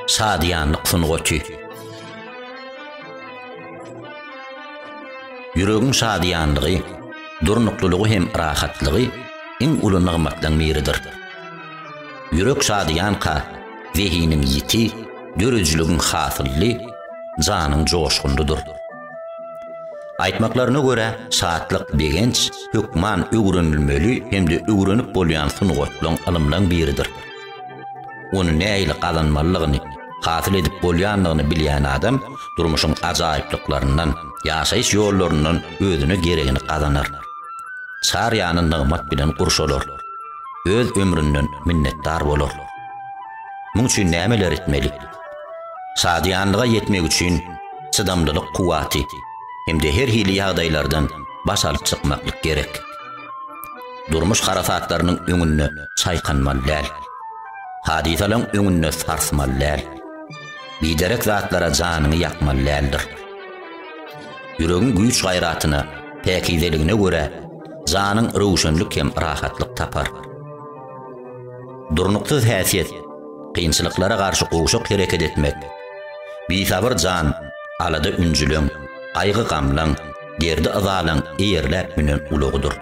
Sadiyanlyk sungoty. Yüregiň sadiyanlygy, durnuklulygy hem rahatlygy iň uly nygmatlaryň biridir. Yürek sadiyanka, zehiniň ýiti, dörejligiň hasylly, janyň joşgundydyr. Aýtmaklaryna görä, saatlyk begenç, hökman öwrenilmeli hem de öwrenip bolýan sungatlaryň alymlaryň biridir. Onu näýle gazanmalygyny, hasyl edip bolýanlygyny bilýän adam durmuşyň ajaýyplyklarynyň, ýaşaýyş ýollarynyň özüne geregini gazanar. Çarýanyň nygmat bilen gurşalar. Öz ömründen minnetdar bolar. Muň üçin nämeler etmeli? Sadiyanlyga ýetmek üçin çydamlylyk kuwaty hemde her hili ýagdaýlardan baş alyp çykmaklyk gerek. Durmuş harasatlarynyň öňünde çaýkanmaly. Hadisalaryň öňünde sarsmaly. Biderek zatlara janyny ýakmalydyr. Yüregiň güýç gaýratyna, päkizeligine görä janyň rowşanlyk hem rahatlyk tapar. Durnuksyz häsiýet, kynçylyklara garşy gowşak hereket etmek. Bisabr jan, alada ünjüleň, aýgy gamlaň, derdi azalan eýerläp bilen ulugydyr.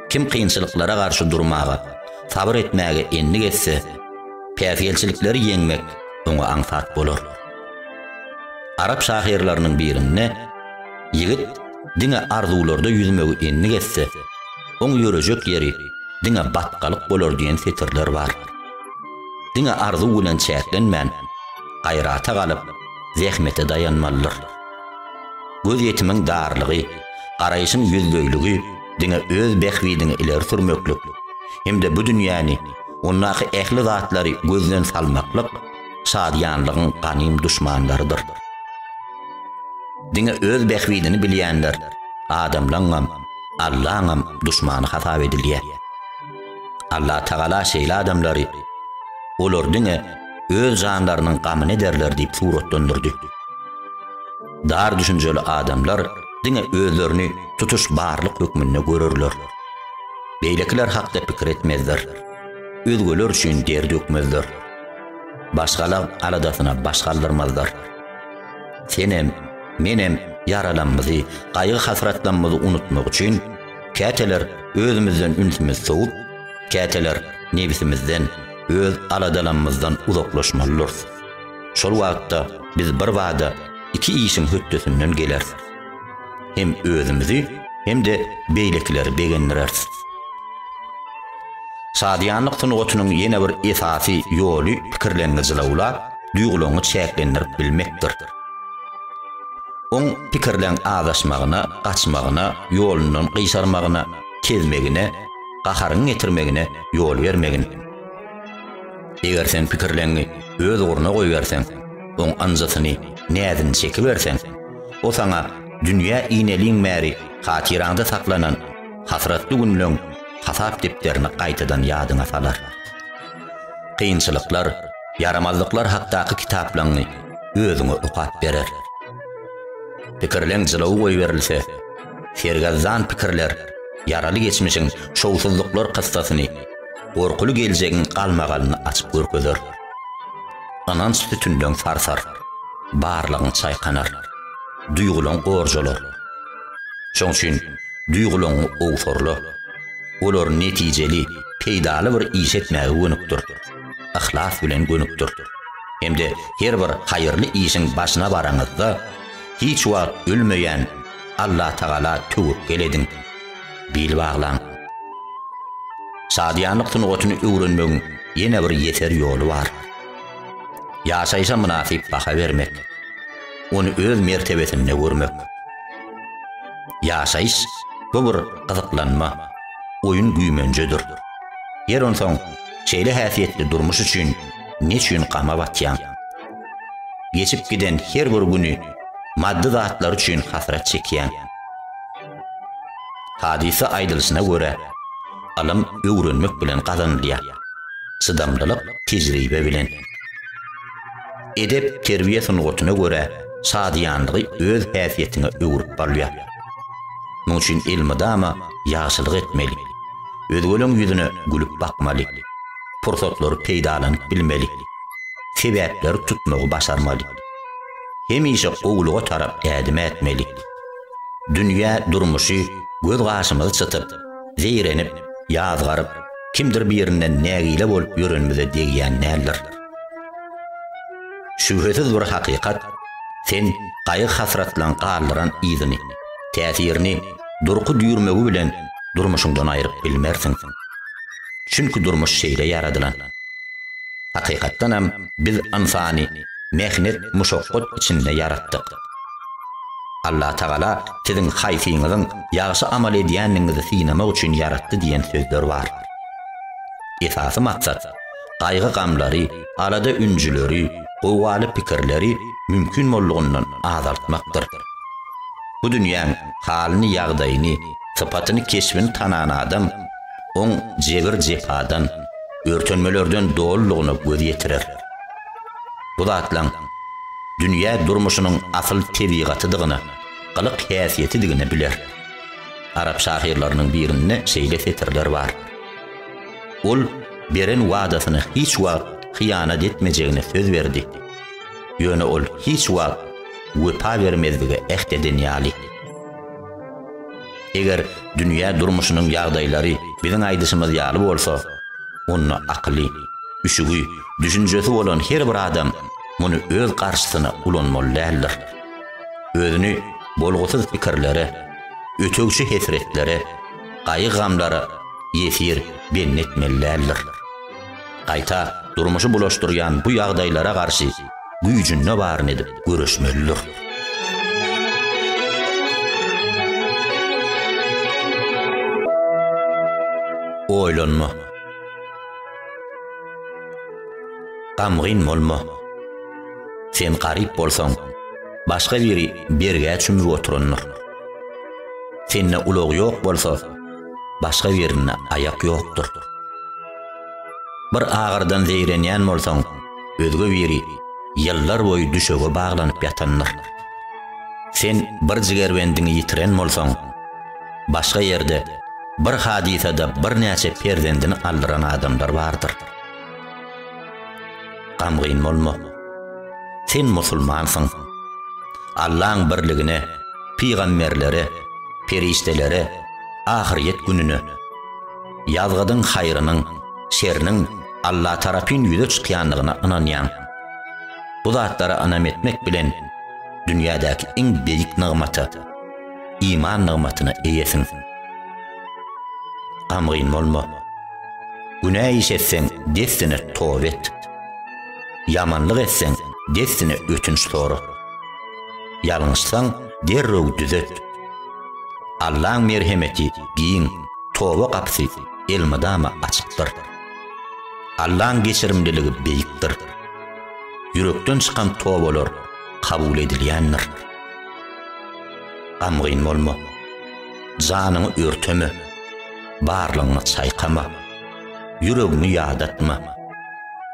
Kim kynçylyklara garşy durmaga, sabr etmäge enli getse, päsiýelçilikleri ýeňmek oňa aňsat bolar. Arap şahyrlarynyň birinde ýigit diňe arzuwlarda ýüzmegi enli getse, oň ýörejek ýeri diňe batgalyk bolar diýen setirler bar. Diňe arzu bilen çäklenmän, gaýrata galyp, zähmete dayanmalydyr. Göz ýetimiň darlygy, garaýyşyň ýüzlügligi diňe öz behwidini ileri sürmeklik, hemde bu dünýäni, onnaky ähli zatlary gözden salmaklyk sadiyanlygyň ganym düşmanlarydyr. Diňe öz behwidini bilýänler, adamlaňam, Allah'am düşmanı hasap edilýär. Allah Taala şeýle adamlary olar diňe öz janlarynyň gamyny ederler diýip suratlandyrdy. Dar düşünjeli adamlar diňe özlerini tutuş barlyk hökmünde görürler. Beýlekiler hakda pikir etmezler. Özgeler üçin der dökmezler. Başgalar aladasyna baş galdyrmazlar. Senem, menem yaralanmazy, gaýgy hasratlanmazy unutmak üçin käteler özümizden ünsimiz soğup, käteler nebisimizden, öz aladalanmazdan uzaklaşmalylar. Şol wagtda biz bir wagda iki işin höttesinden geler. Hem özümüzi hem de beýlekileri begenlerers. Sadiyanlyk sungatynyň ýene bir esasy ýoly pikirlenmezlewla duýgularyny çäklendirip bilmekdir. On pikirlen adaşmagyna, gaçmagyna, ýolundan gysarmagyna, kezmegine, gaharyň getirmegine ýol bermegin. Eger sen pikirleňi öz oruna goýbersen, on anjasyny nädin çekip bersen, o sana dünýä iňneliň märi hatyranda saklanan hasratly günlüň hasap depderini gaýtadan ýadyna salar. Kynçylyklar, yaramazlyklar hakdaky kitaplaryny özüňe okat berer. Pikirleň jylawy goýberilse, sergazan pikirler, yaraly geçmişiň şowsuzluklar kyssasyny, gorkuly geljegiň galmagalyny açyp görkezler. Anan sütünden sarsar, barlygyň çaýkanar, duýgularyň gorjalar. Şoň üçin duýgularyň owsorly, olar netijeli, peýdaly bir iş etmäge gönükdir. Ihlas bilen gönükdir. Hemde her bir haýyrly işiň başyna baraňyzda hiç wagt ölmeýän Allah Taala töwekkel edin. Bil baglan. Sadiyanlyk sungatyny öwrenmegiň ýene bir ýeter ýoly bar. Ýaşaýşa münasip baha bermek. Onu öz mertebesinde görmek. Ýaşaýyş bu bir gyzyklanma, oyun güýmenjedir. Yer onsoň şeýle häsiýetli durmuş üçin neçün gama batýan. Geçip giden her bir güni maddi zatlar üçin hasrat çekýän. Hadise aýdylyşyna görä, alam öwrenmek bilen gazanylýar. Çydamlylyk tejribe bilen. Edep terbiýe sungatyna görä, sadiyanlygy öz häsiýetine öwrüp barýar. Muň üçin ilmi dama ýaşylyk etmeli. Özgeleň ýüzüne gülüp bakmaly. Fursatlary peýdalanyp bilmeli. sebäpleri tutmagy başarmaly. Hemişe oğluğa tarap ädime etmeli. Dünya durmuşy göz gaşymyzy çytyp, zeyrenip, ýazgaryp, kimdir birinden nägile bolup ýörenmede diýýän näler. Şüphesiz bir hakikat, sen gaýy hasratlan garlyran izini, täsirini durky düýrmegi bilen durmuşyňdan aýryp bilmersiň. Çünki durmuş şeýle yaradylan. Hakykatdan hem biz insany mehnet muşaqqat içinde yaratdyk. Allah Taala siziň haýsyňyzyň ýaşy amal edýänligiňizi synamak üçin yaratdy diýen sözler bar. Esasy maksat gaýgy gamlary, arada üncüleri, gowaly pikirleri mümkin bolluğundan azaltmakdyr. Bu dünýäň halyny, ýagdaýyny, sypatyny keşbini tanan adam oň jebir jepadan, örtönmelerden dollugyny göz ýetirer. Bu zatlaň dünýä durmuşynyň asyl tebigatydygyny, gylyk häsiýetidigini biler. Arap şahirlarynyň birinde şeýle setirler bar. Ol beren wadasyny hiç wagt hyýanat etmejegine söz berdi. Ýöne ol hiç wagt wepa bermezdige ähden ýaly. Eger dünýä durmuşynyň ýagdaýlary biziň aýdyşymyz ýaly bolsa, onu akly, üşügi, düşünjesi bolan her bir adam muny öz garşysyna ulanmaly däldir. Özüni bolgusuz pikirlere, ötögçi hesretlere, gaýy gamlara ýesir bennetmelidir. Gaýta durmuşy bulaşdyrýan bu ýagdaýlara garşy güýjüne baryn edip görüşmelidir. Oýlanma. Gamgyn bolma. Sen garyp bolsaň, başga biri berge çümüp oturunur. Senne ulug ýok bolsa, başga birine ayak ýokdur. Bir agyrdan zeyrenýän bolsaň, özge biri ýyllar boýy düşege baglanyp ýatanlar. Sen bir jigerbendiňi ýitiren bolsaň, başga ýerde bir hadisada bir näçe perdendini aldyran adamlar bardyr. Gamgyn bolma. Sen musulmansyň. Allah'ın birligine, peygamberlere, periştelere, ahiret gününe, yazgıdın hayrının, şerinin Allah tarapyn ýüze çykýanlygyna inanýan. Bu zatlara anam etmek bilen dünyadaki en beýik nygmaty, iman nygmatyna eýesiň. Gamgyn bolma. Günäh işetseň destine towba et. Yamanlyk etseň destine ötünç sory. Ýalňyşsaň derrew düzet. Allah'ın merhemeti giyin towba kapsy elmadama açykdyr. Allah'ın geçirimliligi beýikdir. Yürekden çykan towbalar kabul edilýändir. Gamgyn bolma. Janyňy örteme, barlygyny çaýkama, yüregini ýadatma,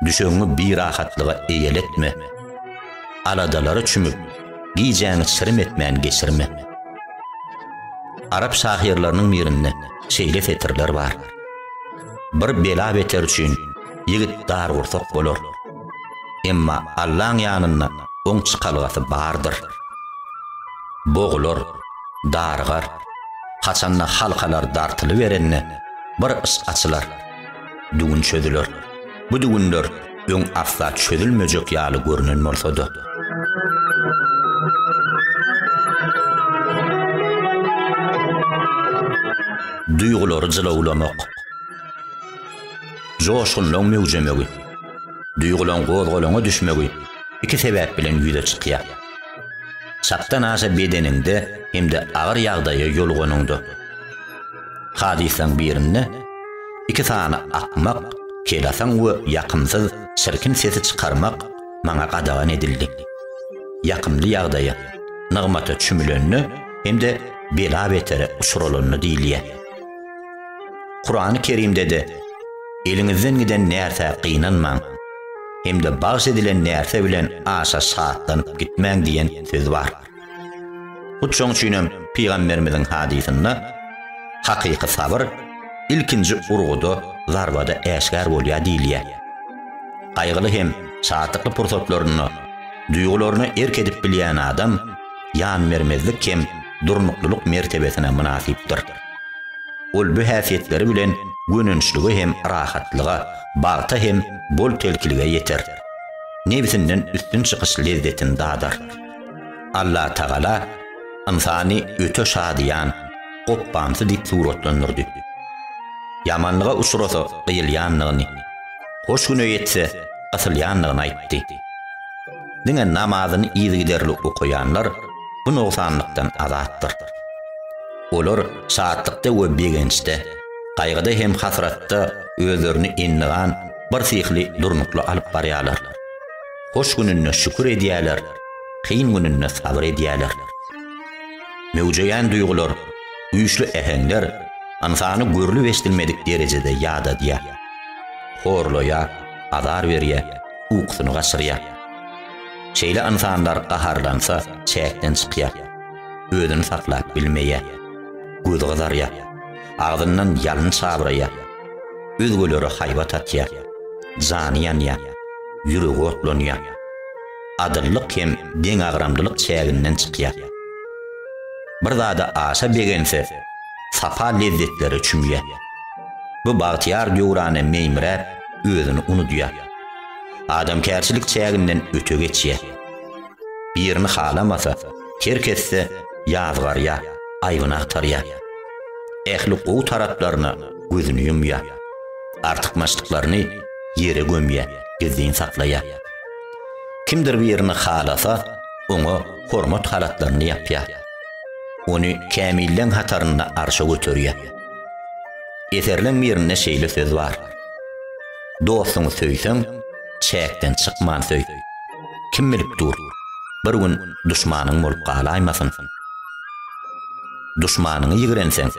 düşeňi bir rahatlyga eýeletme, aladalary çümüp giýjäňi sirm etmän geçirme. Arap şahirlarynyň birinde şeýle fetirler bar. Bir bela beter üçin ýigit dar ursak bolar. Emma Allah'ın ýanyna oň çykalgasy bardyr. Boğular, dargar, haçanna halkalar dartyly berenne bir is açylar. Düğün çödüler. Bu düğünler öň asla çödülmejek ýaly görünen bolsa-da. Duýgulary jylawlamak. Joşgunlaň mewjemegi, duýgulaň gozgalaňa düşmegi iki sebäp bilen ýüze çykýar. Saptan aşa bedeninde hemde agyr ýagdaýa ýolgonunda. Hadisaň birinde iki sany akmak, kelasaň we ýakymsyz şirkin sesi çykarmak maňa gadagan edildi. Ýakymly ýagdaýa, nygmata çümülenni hemde bela betere uçuralanny diýilýär. Kur'an-ı Kerim'de de eliňizden giden näse gynanmaň, hemde bagş edilen näse bilen aşa saatlanyp gitmäň diýen söz bar. Bu çoň üçin Peygamberimiziň hadisinde hakyky sabr ilkinji urguda zarbada äşgär bolýar diýilýär. Qaygılı hem saatlıklı pursatlaryny, duýgularyny erk edip bilýän adam ýan mermezlik hem durnukluluk mertebesine münasipdir. Ol bu häsiýetleri bilen gönünçligi hem rahatlyga, bagta hem bol telkilige ýeter. Nebisinden üstün çykyş lezzetin dadar. Allah Taala insany öte şadiyan, goppansy dip suratlandyrdy. Yamanlyga uçurasa gylýanlygyny, hoş güne ýetse asylýanlygyny aýtdy. Diňe namazyny ýygyderli okuyanlar bu noksanlykdan azatdyr. Olar saatlikde we begençde, qaýgyda hem hasratda özlerini ennigan bir sihli durnukla alyp barýarlar. Hoş gününe şükür edýärler, kıyın gününe sabır edýärler. Mewjeýän duýgular, güýçli äheňler insany görlü bestilmedik derejede ýada diýär. Horloya, azar berýär, uykusyny gaçyrýar. Şeýle insanlar gaharlansa çäkden çykýar. Özüni saklap bilmeýär. Gözi gazarýar. Agdyndan ýalyn çabyrýar. Özgöleri haýbat atýar. Jany ýanýar. Ýüregi otlanýar. Adyllyk hem deň agramdylyk çäginden çykýar. Bir zada aşa begense safa lezzetleri çümýär. Bu bagtyar ýöwrany meýmirä özüni unudýar. Adam kärçilik çäginden öte geçýär. Birini halamasa, kerkesse ýazgarýar, aýbyna atarýar. Ähli gowy taraplaryna gözüni ýumýar. Artykmaçlyklaryny ýere gömýär, gizlin saklaýar. Kimdir birini halasa, oňa hormat halatlaryny ýapýar. Onu kämillen hataryna arşa götürýär. Eserlen birine şeýle söz bar. Dostuňy söýseň, çäkden çykman söý. Kim bilipdir, bir gün düşmanyň bolup galaýmasyn. Düşmanyny ýigrenseň,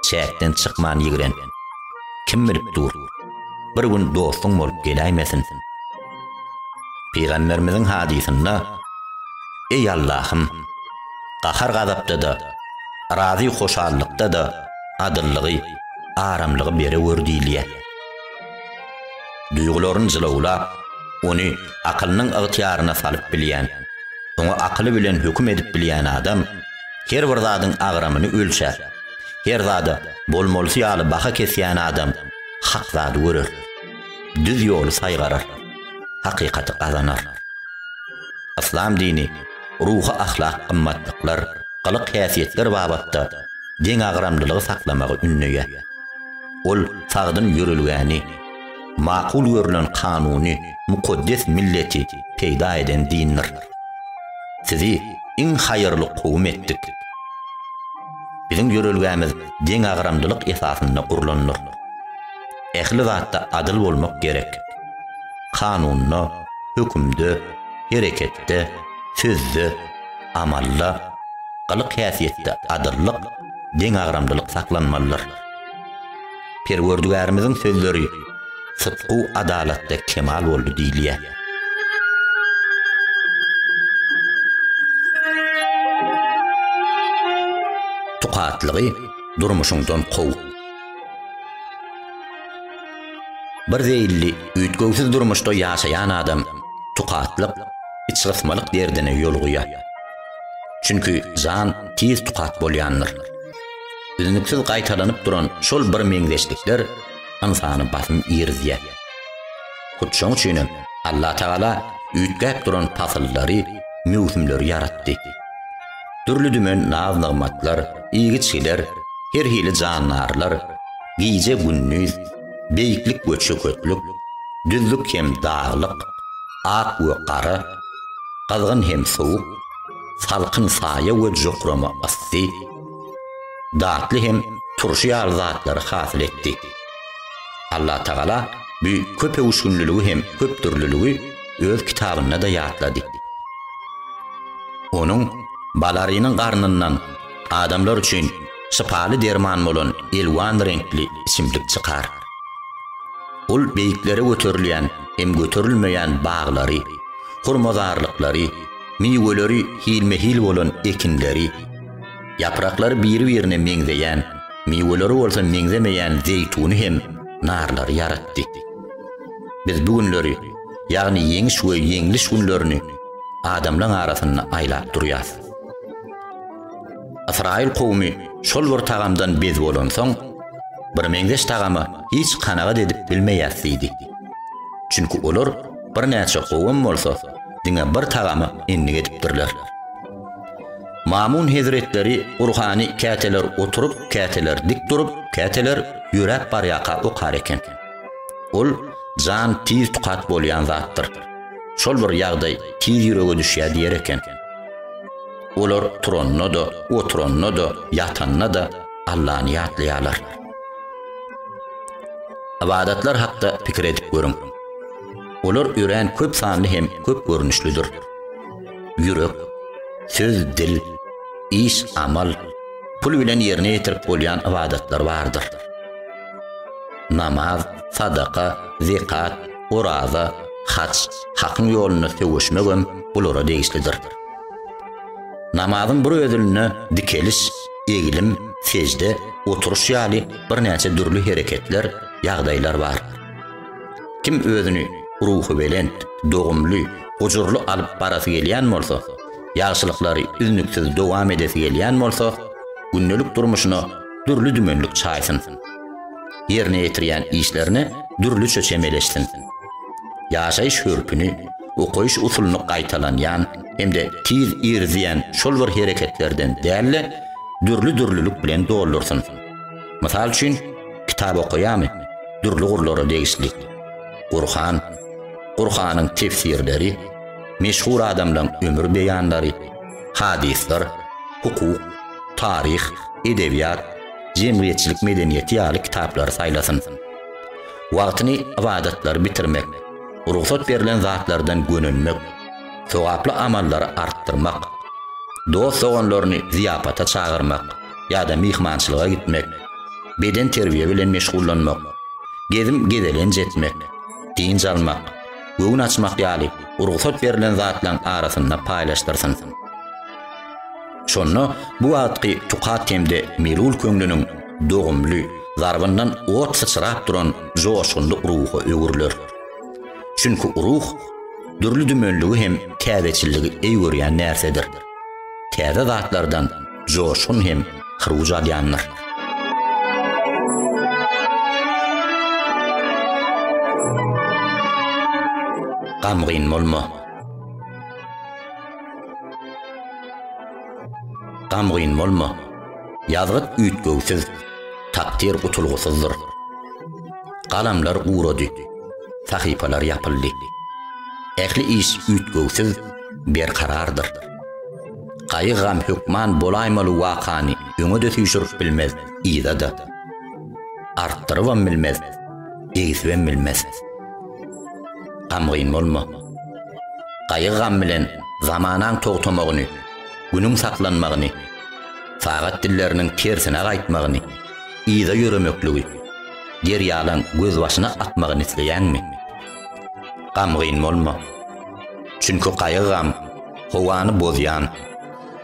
çäkden çykman ýigren. Kim bilipdir, bir gün dostuň bolup geläýmesin. Peygamberimiziň hadisinde, ey Allah'ım, qahar gazapda da, razi hoşallykda da adyllygy, aramlygy bere wördiýär. Duýgularyny jylawla, onu akylynyň ygtyýaryna salyp bilýän, oňa akyly bilen höküm edip bilýän adam, her bir zadyň agramyny ölçär. Her zada bolmolsy ýaly baha kesýän adam hak zady görür. Düz ýoly saýgarar. Hakykaty gazanar. İslam dini ruha ahlak qymmatlyklar, qalyk häsiýetler babatda deň agramdylygy saklamagy ünleýär. Ol sagdyn ýörülgäni, makul görülen kanuny, mukaddes milleti peýda eden dindir. Sizi iň haýyrly kowum etdik. Bizim ýörülgämiz deň agramdylyk esasynda gurlanýar. Ähli zatda adyl bolmak gerek. Kanunna, hükümde, harekette, sözde, amalla, qalyk häsiýetde adyllyk, deň agramdylyk saklanmalydyr. Perwerdigarimiziň sözleri sıdqu adalatda kemal boldy diýilýär. Tuqatlygy durmuşyňdan qow. Bir zeyilli, üýtgöwsiz durmuşda ýaşaýan adam tuqatlyk, içgysmalyk derdine ýol goýar. Çünki jan tiz tuqat bolýandyr. Üzünüksiz gaýtalanyp duran şol bir meňzeşlikler insany basym ýerzýär. Şoň üçin Allah Taala üýtgäp duran pasyllary, mewsimleri yaratdy. Türlü dümen naz-nygmatlar, iýgiçler, her hili janlarlar, giýje günnüz, beýiklik we çökötlük, düzlük hem dağlyk, ak we qara, gazgyn hem sowuk, salkyn saýa we jokrama asty, datly hem turşy zatlary hasyl etdi. Allah Taala bu köp uşgunluligi hem köp türlüligi öz kitabyna da ýatlady. Onuň balarynyň garnyndan adamlar üçin şifaly derman bolan elwan renkli içimlik çykar. Ol beýiklere götürilýän hem götürilmeýän baglary, hurmazarlyklary, miweleri hilme-hil bolan ekinleri, yapraklary biri-birine meňzeýän, miweleri bolsa meňzemeýän zeytuny hem narlary yaratdy. Biz bu günleri ýagny yeňiş we yeňliş günlerini adamlaryň arasyna aýlap durýar. Israil kowmy şol bir tagamdan bez bolan soň bir meňdeş tagamy hiç kanagat edip bilmeýärdi. Çünki olar bir näçe gowum bolsa, diňe bir tagamy enni edipdirler. Mamun Hazretleri ruhani käteler oturup, käteler dik durup, käteler ýürek barýaka okar eken. Ol jan tiz tukat bolýan zatdyr. Şol bir ýagdaý tiz ýürege düşýär diýer eken. Olar turanna da, oturanna da, yatanna da Allahyny ýatlaýarlar. Ibadatlar hakda pikir edip görüň. Olar ýüren köp sanly hem köp görnüşlüdür. Ýürek, söz, dil, iş, amal, pul bilen ýerine ýetirip bolýan ibadatlar bardyr. Namaz, sadaka, zekat, oraza, haç, hakyň ýoluna söwüşmek hem bulara degislidir. Namazyň bir özüne dikeliş, egilim, secde, oturuş ýaly bir näçe dürli hereketler, ýagdaýlar bar. Kim özüni ruhu bilen dogumly, huzurly alyp barasy gelýän bolsa, ýagşylyklary üznüksiz dowam edesi gelýän bolsa, günnelik durmuşyna dürli dümenlik çaýsyn. Ýerine ýetirýän işlerini dürli çöçemeleşsin. Ýaşaýyş hörpüni, okuýuş usulyny gaýtalanýan hemde tiz irziýän şol bir hereketlerden dälle dürli-dürlülük bilen doldursun. Mysal üçin kitap okuýarmy? Dürli gurlara degisli. Qur'anyň tefsirleri, meşhur adamlaryň ömür beýanlary, hadisler, hukuk, tarih, edebiýat, jemgyýetçilik medeniýeti ýaly kitaplar saýlasyn. Wagtyny ibadatlar bitirmek, ruhsat berilen zatlardan gönünmek, sowaply amallary artdyrmak, dost soňlaryny ziýapata çağırmak, ýa-da mihmançylyga gitmek, beden terbiýe bilen meşgullanmak, gedelenje etmek, din almak, göwün açmak ýaly ruhsat berilen zatlaryň arasynda paýlaşdyrsyn. Şonno bu wagtky tukat temde melul köňlüniň dogumly, zarbyndan ot sıçrap duran joşgunly ruhy öwürler. Çünki ruh dürli dümenligi hem täzeçilligi öwürýän närsedir. Täze zatlardan joşgun hem hyruj alýanlar. Gamgyn bolma. Gamgyn bolma. Ýazgyt üýtgöwsiz, takdir utulgusyzdyr. Galamlar uğrady, sahypalar ýapyldy. Ähli iş üýtgöwsiz berkarardyr. Gaýygam hükman bolaýmaly wakany öňe düşürüp bilmez, ýa-da artdyrybam bilmez, egisibem bilmez. Gamgyn bolma. Gaýygam bilen zamanaň togtamagyny, günüň saklanmagyny, sagat dilleriniň tersine gaýtmagyny, ýa-da ýöremekligi, derýalaň göz başyna atmagyny isleýänmi? Gamgyn bolma. Çünki gaýygam howany bozýan,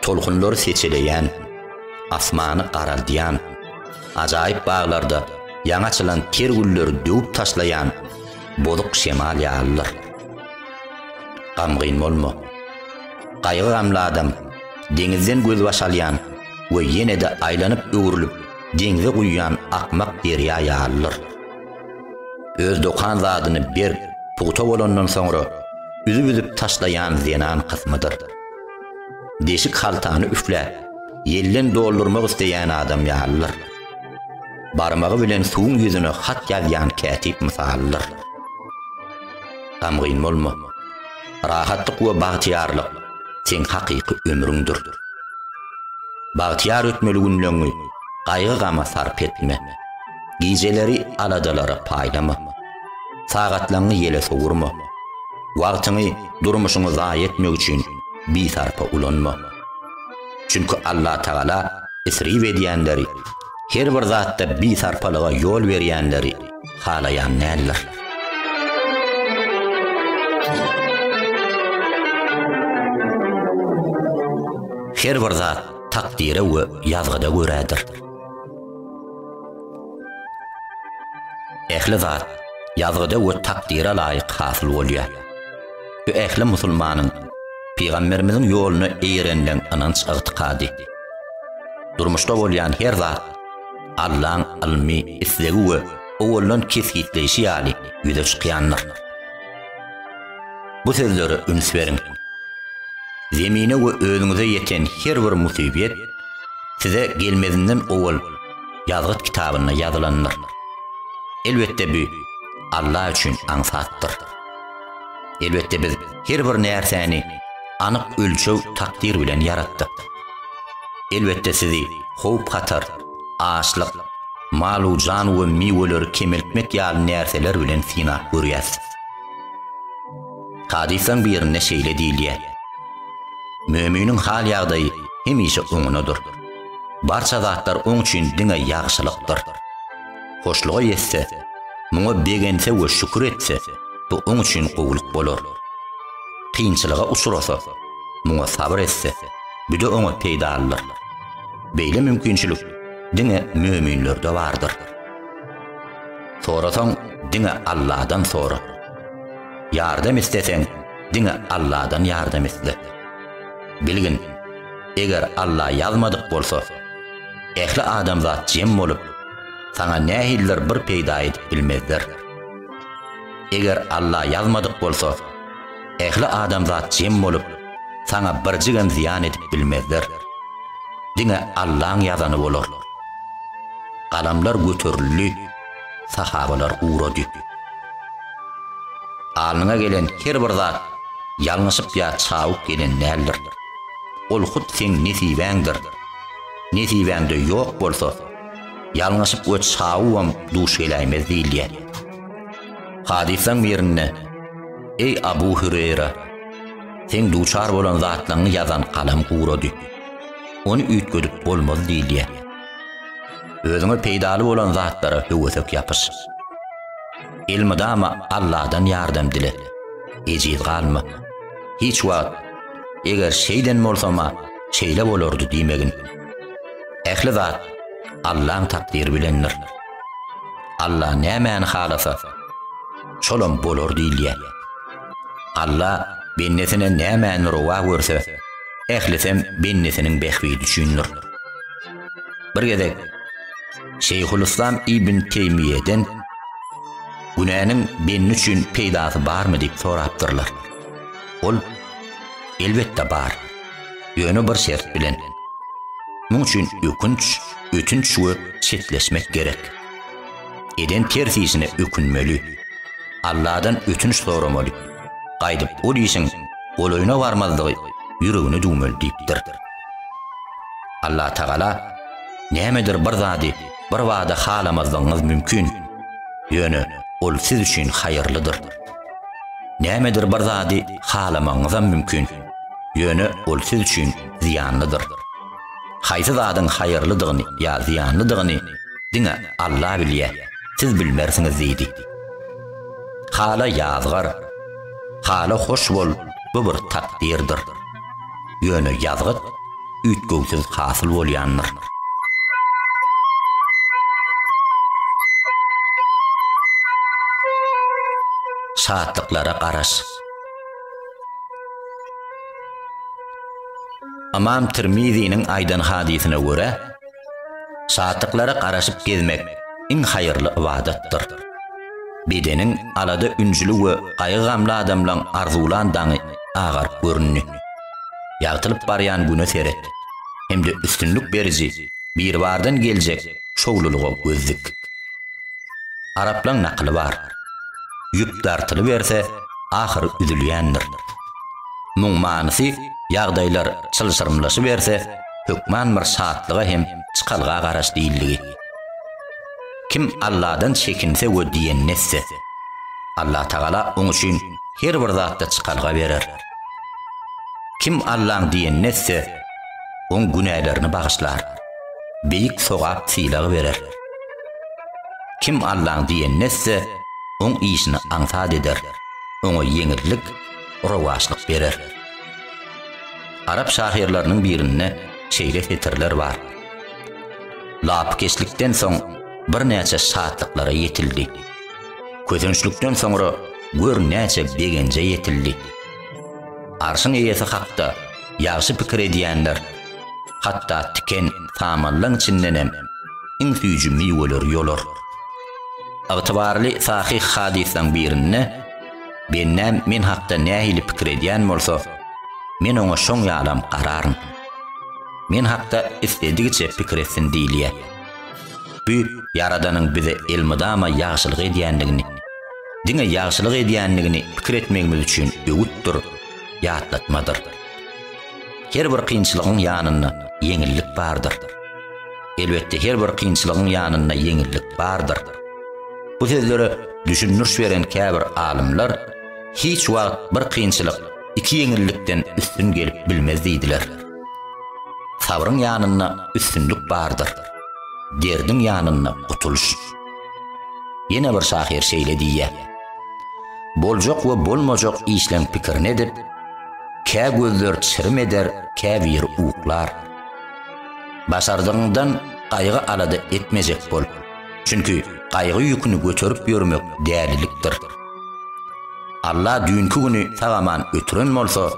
tolkunlary seçeleýän, asmany garaldaýan, ajaýyp baglarda ýaňa açylan ter gülleri döwüp taşlaýan bozuq şemal ýalylar. Gamgyn bolma. Gaýygamly adam deňizden göz başalýan we ýene-de aýlanyp öwrülip deňize guýýan akmak derýa ýalylar. Öz dokan zadyny bir puta bolandan soňra üzüp taşlaýan zenan kysmydyr. Deşik haltany üfle, ýellen doldurmak isteýän adam ýalylar. Barmagy bilen suwun ýüzüne hat ýazýan kätip misallar. Gamgyn bolma. Rahatlyk we bagtyarlyk sen hakyky ömrüňdir. Bagtyar ötmeli günlerini gaýygama sarp etme. Gijeleri aladalara paýlama. Sagatlaryny ýele sowurma. Wagtyny durmuşyňy zaý etmek üçin bisarpa ulanma. Çünki Allah Taala isrif edýänleri, her bir zatda bisarpalyga ýol berýänleri halaýan näler. Her bir zat takdire we ýazgyda görädir. Ähli zat ýazgyda we takdire laýyk hasyl bolýar. Şu ähli musulmanyň Peygamberimiziň ýoluny eýrenlen ananç ygtykady. Durmuşda bolýan her zat Allah'ın almy islegi we owallan kesgitleşi ýaly ýüze çykýanlar. Bu sözleri üns berin. Zemine we özüňize ýeten her bir musibet size gelmezinden owal ýazgyt kitabyna ýazylanlar. Elbette bu Allah üçin ansatdyr. Elbette biz her bir närseni anyk ölçew takdir bilen yaratdyk. Elbette sizi howp hatar, açlyk, malu jan we miweler kemeltmek ýaly närseler bilen sina görýäsiz. Hadisan birine şeýle diýilýär. Möminiň hal ýagdaýy hemişe oňunadyr. Barça zatlar oň üçin diňe ýagşylykdyr. Hoşluğa ýetse, muňa begense we şükür etse, bu oň üçin gowulyk bolar. Kynçylyga uçurasa, muňa sabr etse, bu da oňa peýdalyk. Beýle mümkinçilik diňe möminlerde bardyr. Sorasaň diňe Allahdan sora. Ýardam isteseň diňe Allahdan ýardam isle. Bilgin, eger Allah ýazmadyk bolsa, ähli adam zat jem bolup, sana nähiller bir peýda edip bilmezler. Eger Allah ýazmadyk bolsa, ähli adam zat jem bolup, sana birjigem ziyan edip bilmezler. Diňe Allah'ın ýazany bolar. Galamlar götürüldi, sahabalar uğradı. Alnına gelen her bir zat ýalňyşyp ýa çawuk gelen näler. Ol hut sen nesibeňdir. Nesibeňde ýok bolsa, ýalňyşyp we çawuam duş geleýmez diýilýär. Hadisaň birine, ey Abu Hurayra, sen duçar bolan zatlaryny ýazan kalam uğrady. Onu üýtgedip bolmaz diýilýär. Özüňe peýdaly bolan zatlara höwesek ýapyş. Ilmidama Allah'dan ýardam dile. Ejid galma. Hiç wagt eger şeýden bolsama şeýle bolardy diýmegin. Ähli zat Allah'ın takdiri bilendir. Allah nämäni halasa şolam bolar diýilýär. Allah bennesine nämäni rowa görse, ählisem bennesiniň behwi düşünür. Bir gezek Şeyhülislam İbn Teymiye'den günäniň benim üçin peýdasy barmy diýip sorapdyrlar. Ol elbetde bar. Ýöne bir şert bilen. Muň üçin ökünç we çetleşmek gerek. Eden tersisine ökünmeli. Allah'dan ötünç soramaly. Gaýdyp ol işiň olaýyna barmazdygy ýüregine dümel diýipdir. Allah Taala nämedir bir zady bir wada halamazdygyňyz mümkin. Ýöne ol siz üçin haýyrlydyr. Nämedir bir zady halamaňyz mümkin. Ýöne ol siz üçin ziýanlydyr. Haýsy zadyň haýyrlydygyny ýa ziýanlydygyny diňe Allah bilýär. Siz bilmersiňiz diýdi. Hala ýazgar, hala hoş bol, bu bir takdirdir. Ýöne ýazgyt üýtgöwsiz hasyl bolýandyr. Saatlıklara qaraş. Imam Tirmizi'nin aydan hadisine göre, saatlıklara qaraşıp gezmek en hayırlı ibadatdır. Bedenin alada üncülü ve qayğamlı adamlan arzulan daňy agar görünni. Ýagtılıp baryan güne seret. Hem de üstünlük berici bir bardan geljek şowluluga gözdik. Araplan nakly bar. Yüp dartyly berse, ahir üzülýändir. Muň manysy ýagdaýlar çylşyrmlaşy berse, hökman bir saatlyga hem çykalga garaş diýilligi. Kim Allah'dan çekinse we diýennesse, Allah Taala oň üçin her bir zatda çykalga berer. Kim Allah'ın diýennesse, oň günälerini bagyşlar, beýik sogap sylagy berer. Kim Allah'ın diýennesse, oň işini ansat eder, oňa ýeňillik, rowaşlyk berer. Arap şahirlarynyň birine şeýle fetirler bar. Lapkeşlikden soň bir näçe şatlyklara ýetildi. Közençlikden soňra gör näçe begence ýetildi. arşın eyesi hakda ýaşy pikir edýänler, hatda tiken tamallan içindenem iň süýjü miweler ýolar. Agtybarly sahih hadisaň birinde bennem men hakda nähili pikir edýän bolsa, men oňa şoň ýalam gararyn. Men hakda istedigiçe pikir etsin diýilýär. Bu Yaradanyň bize elmydama ýagşylyk edýänligini, diňe ýagşylyk edýänligini pikir etmegimiz üçin öwütdir, ýatlatmadyr. Her bir kynçylygyň ýanynda yeňillik bardyr. Elbetde her bir kynçylygyň ýanynda yeňillik bardyr. Bu sözleri düşünürş veren käbir alimler hiç wagt bir kynçylyk iki yeňillikden üstün gelip bilmez diýdiler. Sabryň ýanynda üstünlük bardyr. Derdiň ýanynda gutuluş. Yine bir şahir şeýle diýýär. Boljak we bolmajak işleň pikirini edip, kä gözler çirim eder, kä bir uğuklar. Başardygyňdan gaýgy alada etmejek bol. Çünkü gaýgy ýüküni götürüp ýörmek dälilikdir. Allah dünkü güni tagaman ötüren bolsa,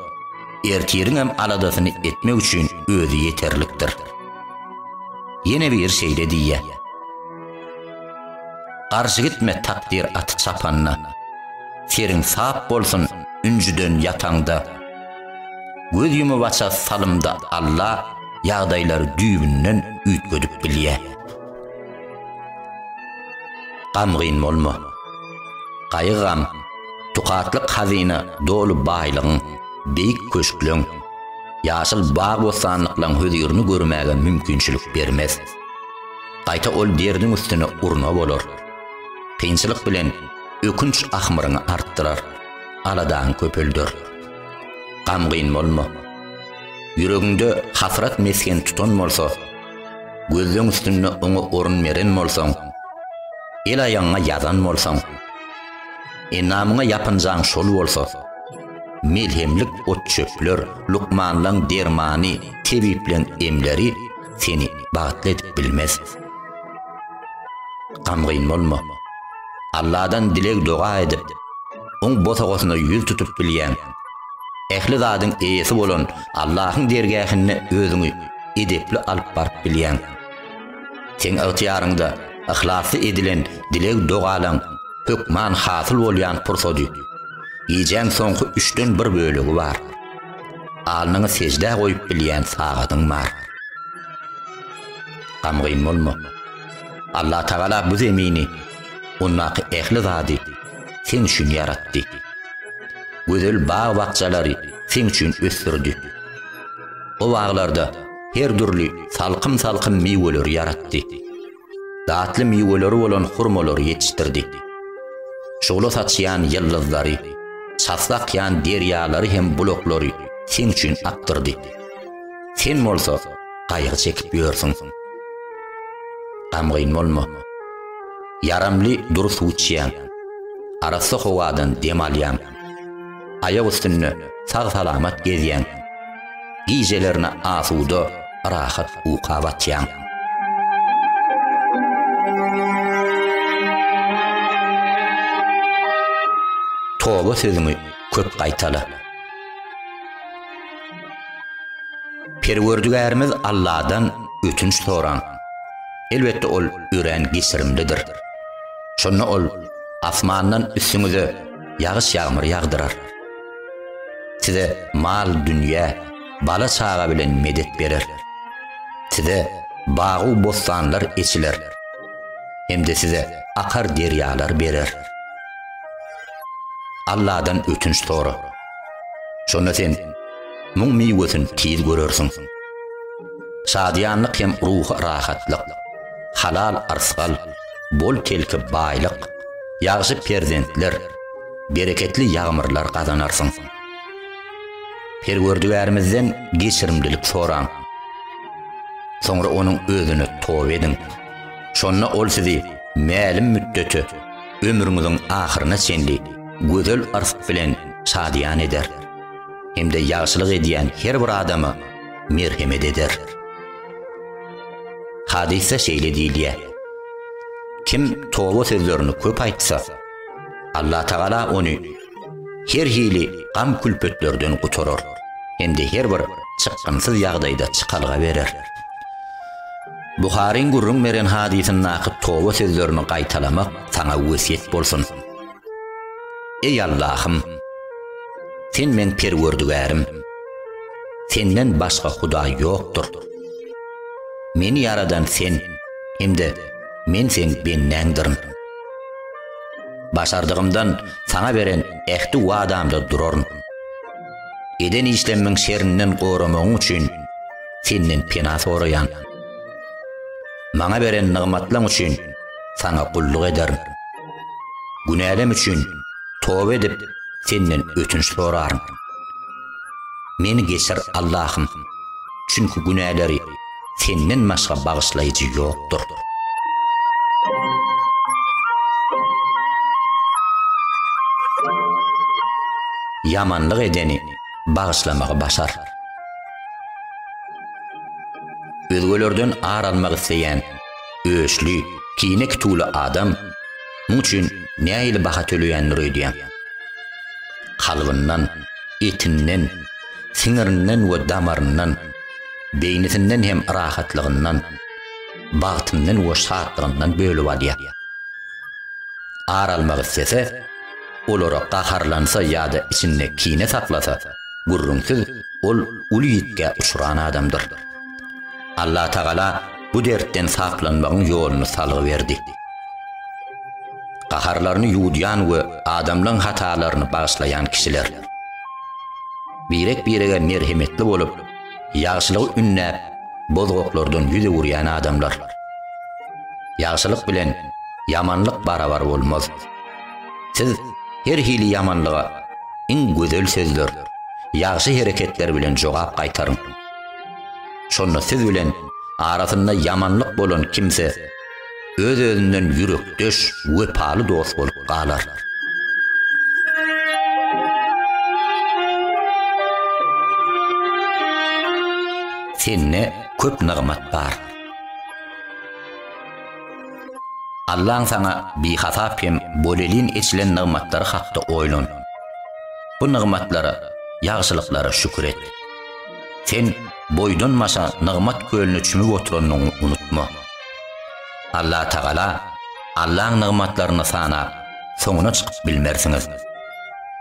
ertiriň hem aladasyny etmek üçin özü yeterlikdir. Yine bir şeýle diýýär. Garşy gitme takdir aty çapanna. Seriň sap bolsun üncüden ýataňda. Göz ýumy waça salymda Allah ýagdaýlary düýbünden üýtgödüp bilýär. Gamgyn bolma. Gaýgam, tukatlyk hazyna dolu baýlygyň, beýik köşkleň, ýaşyl baý bostanlyklaryň hödürini görmäge mümkinçilik bermez. Gaýta ol derdiň üstüne urna bolar. Kynçylyk bilen ökünç ahmyryny artdyrar, aladan köpeldir. Gamgyn bolma. Ýüreginde hasrat mesken tutan bolsa, gözüň üstüne oňa orun beren bolsaň, el aýaňa ýazan bolsaň, enamyňa ýapynjaň şol bolsa, melhemlik ot çöpler, Lukmanlaň dermany, tebiplen emleri seni bagatly edip bilmez. Gamgyn bolma. Allah'dan dilek doğa edip, oň botagosyna ýüz tutup bilýän, ähli zadyň eýesi bolan Allahyň dergähine özüňi edepli alyp baryp bilýän. Sen ýaryňda ihlasy edilen dilek dogalaň hökman hasyl bolýan pursady. Ýejen soňky 3-den 1 bölegi bar. Alnyňy secde goýup bilýän sagatyň bar. Gamgyn bolma. Allah Taala bu zemini onnaky ähli zady sen üçin yaratdy. Gözel bağ wagtjalary sen üçin ösdürdi. O wagtlarda her türlü salkym miweler yaratdy. Datly miweleri bolan hurmalary ýetişdirdi. Şoňla saçýan ýyldyzlary, çaslakýan derýalary hem buloklary sen üçin akdyrdy. Sen bolsa gaýry çekip ýörsiň. Gamgyn bolma. Yaramly durus uçýan, arasy howadan dem alýan, aýak üstünde sag salamat gezýän, gijelerine asuda rahat uqa batýan. Toba sözüňi köp gaýtala. Perwerdigärimiz Allah'dan ötünç soran. Elbette ol üren gisirimlidir. Şonu ol asmandan üstüňize ýagyş ýagmyr ýagdyrar. Size mal, dünýä, bala çaga bilen medet berer. Size bagy bostanlar eçiler. Hemde size akar derýalar berer. Allah'dan ötünç sora. Şonu sen muň miwesini tiz görersiň. Şadyanlyk hem ruh rahatlyk, halal arsgal, bol kelki baýlyk, ýagşy perzentler, bereketli ýagmyrlar gazanarsyň. Perwerdigärimizden geçirimlilik soran. Soňra onuň özüne toba ediň. Şonna ol sizi mälim müddeti ömrüňiziň ahyryna çenli gözel arz bilen şadyan eder. Hemde ýagşylyk edýän her bir adamy merhemet eder. Hadise şeýle diýilýär. Kim toba sözlerini köp aýtsa, Allah Taala onu her hili gam külpetlerden gutorar. Hem de her bir çıkkınsız ýagdaýda çıkalga berer. Buhariň gurrun beren hadisin nakyp toba sözlerini gaýtalamak sana wesiýet bolsun. Ey Allah'ım, sen men perwerdigarim. Senden başga Huda ýokdur. Meni yaradan sen, hem-de men sen bennäňdirin. Başardygymdan sana beren ähdi wadamda duraryn. Eden işlemmiň şerrinden goramagyň üçin senden pena soraýan. Maňa beren nygmatlaň üçin sana gulluk ederim. Günälim üçin toba edip senden ötünç sorarym. Meni geçir Allah'ım, çünkü günäleri senden başga bağışlayıcı ýokdur. Yamanlyk edeni bağışlamagy başar. Özgelerden ar almak isleyen, öşlü, kinek tuğlu adam, muçin näýil baha töleýändir öýdýän. Kalbından, etinden, sinirinden we damarından, beýnisinden hem rahatlygyndan, bagtyndan we şatlygyndan bölüp alýar. Ar almak istese, olara gaharlansa ýa-da içinde kine saklasa, gurrunsyz ol uly ýitge uçuran adamdyr. Allah Taala bu dertten saklanmagyň ýolunu salyp berdi. Gaharlaryny ýudýan we adamlaryň hatalaryny bağışlayan kişiler. Birek-birege merhemetli bolup, ýagşylygy ünnäp, bozgoklardan ýüze urýan adamlar. Ýagşylyk bilen yamanlyk barabar bolmaz. Siz her hili yamanlyga iň gözel sözler, ýagşy hereketler bilen jogap gaýtaryň. Şonu siz bilen arasynda yamanlyk bolan kimse öz-özünden ýürekdeş we paly dost bolup galar. Senne köp nygmat bar. Allah'ın sana bir hasap hem bolelin içilen nygmatlary hakda oýlan. Bu nygmatlara, ýagşylyklara şükür et. Sen boýdunmaşa nygmat kölüne çümüp oturanyňy unutma. Allah Taala Allah'ın nygmatlaryny sanap, soňuna çykyp bilmersiňiz.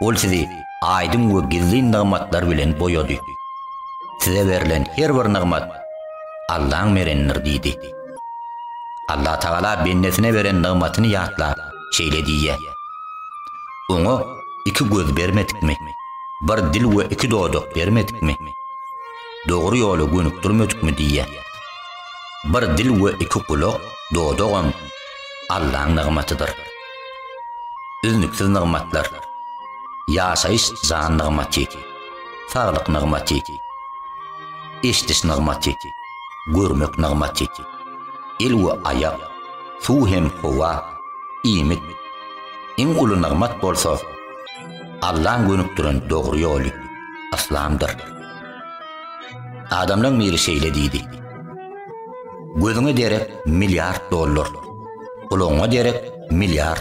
Ol sizi aýdyn we gizli nygmatlar bilen boýady. Size verilen her bir nygmat Allah'ın merendir diýdi. Allah Taala bennesine beren nygmatyny ýatlap şeýlediýe. Oňa iki göz bermedikmi? Bir dil we iki dodok bermedikmi? Dogry ýoly gönükdirmedikmi diýe. Bir dil we iki kulak dodogam Allah'ın nygmatydyr. Üznüksiz nygmatlar, ýaşaýyş jan nygmaty, saglyk nygmaty, eşitiş nygmaty, görmek nygmaty, el we ayak, suw hem howa, iýmit, iň uly nygmat bolsa, Allah'ın gönükdiren dogry ýoly, aslamdyr. Adamlaryň biri şeýle diýdi. Gözüňe derek $1 milyar, gulagyňa derek $1 milyar,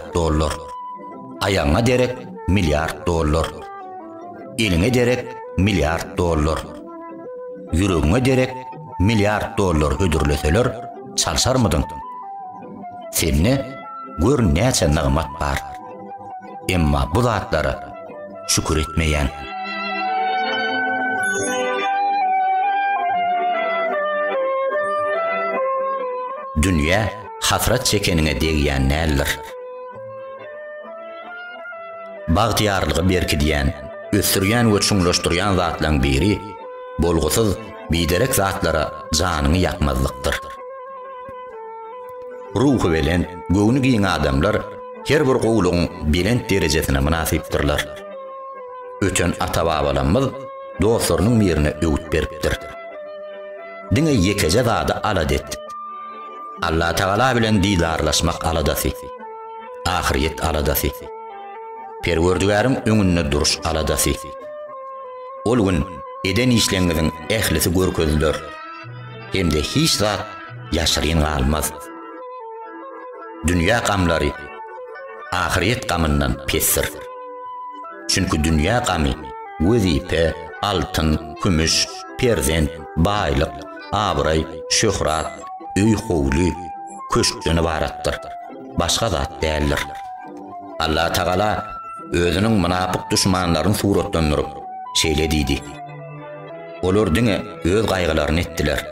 ayagyňa derek $1 milyar, eliňe derek $1 milyar, ýüregiňe derek $1 milyar hödürleseler, çalşarmydyň? Senne gör näçe nygmat bar. Emma bu zatlara şükür etmeýän. Dünýä hasrat çekeniňe degýän näler? Bagtyarlygy berkidýän, ösürýän we çuňlaşdyrýan zatlaryň biri bolgusyz biderek zatlara janyny ýakmazlykdyr. Ruhy bilen göwünü giýen adamlar her bir gowlugyň bilent derejesine münasipdirler. Öten ata-babalarymyz dostlarynyň mirine öwüt beripdir. Diňe ýekeje zada aladet. Allah Taala bilen didarlaşmak aladasy. Ahiret aladasy. Perwerdigarim öňünde duruş aladasy. Ol gün eden işleňiziň ählisi görkezler. Hemde hiç zat ýaşyryn galmaz. Dünýä gamlary ahiret gamyndan pesir. Çünkü dünya gamy, wezipe, altın, kümüş, perzent, baylyk, abray, şöhrat, öý howly, köşkden ibaratdyr. Başga zat däldir. Allah Taala özüniň munapyk düşmanlaryny suratlandyryp şeýledidi. Olar diňe öz gaýgylaryny etdiler.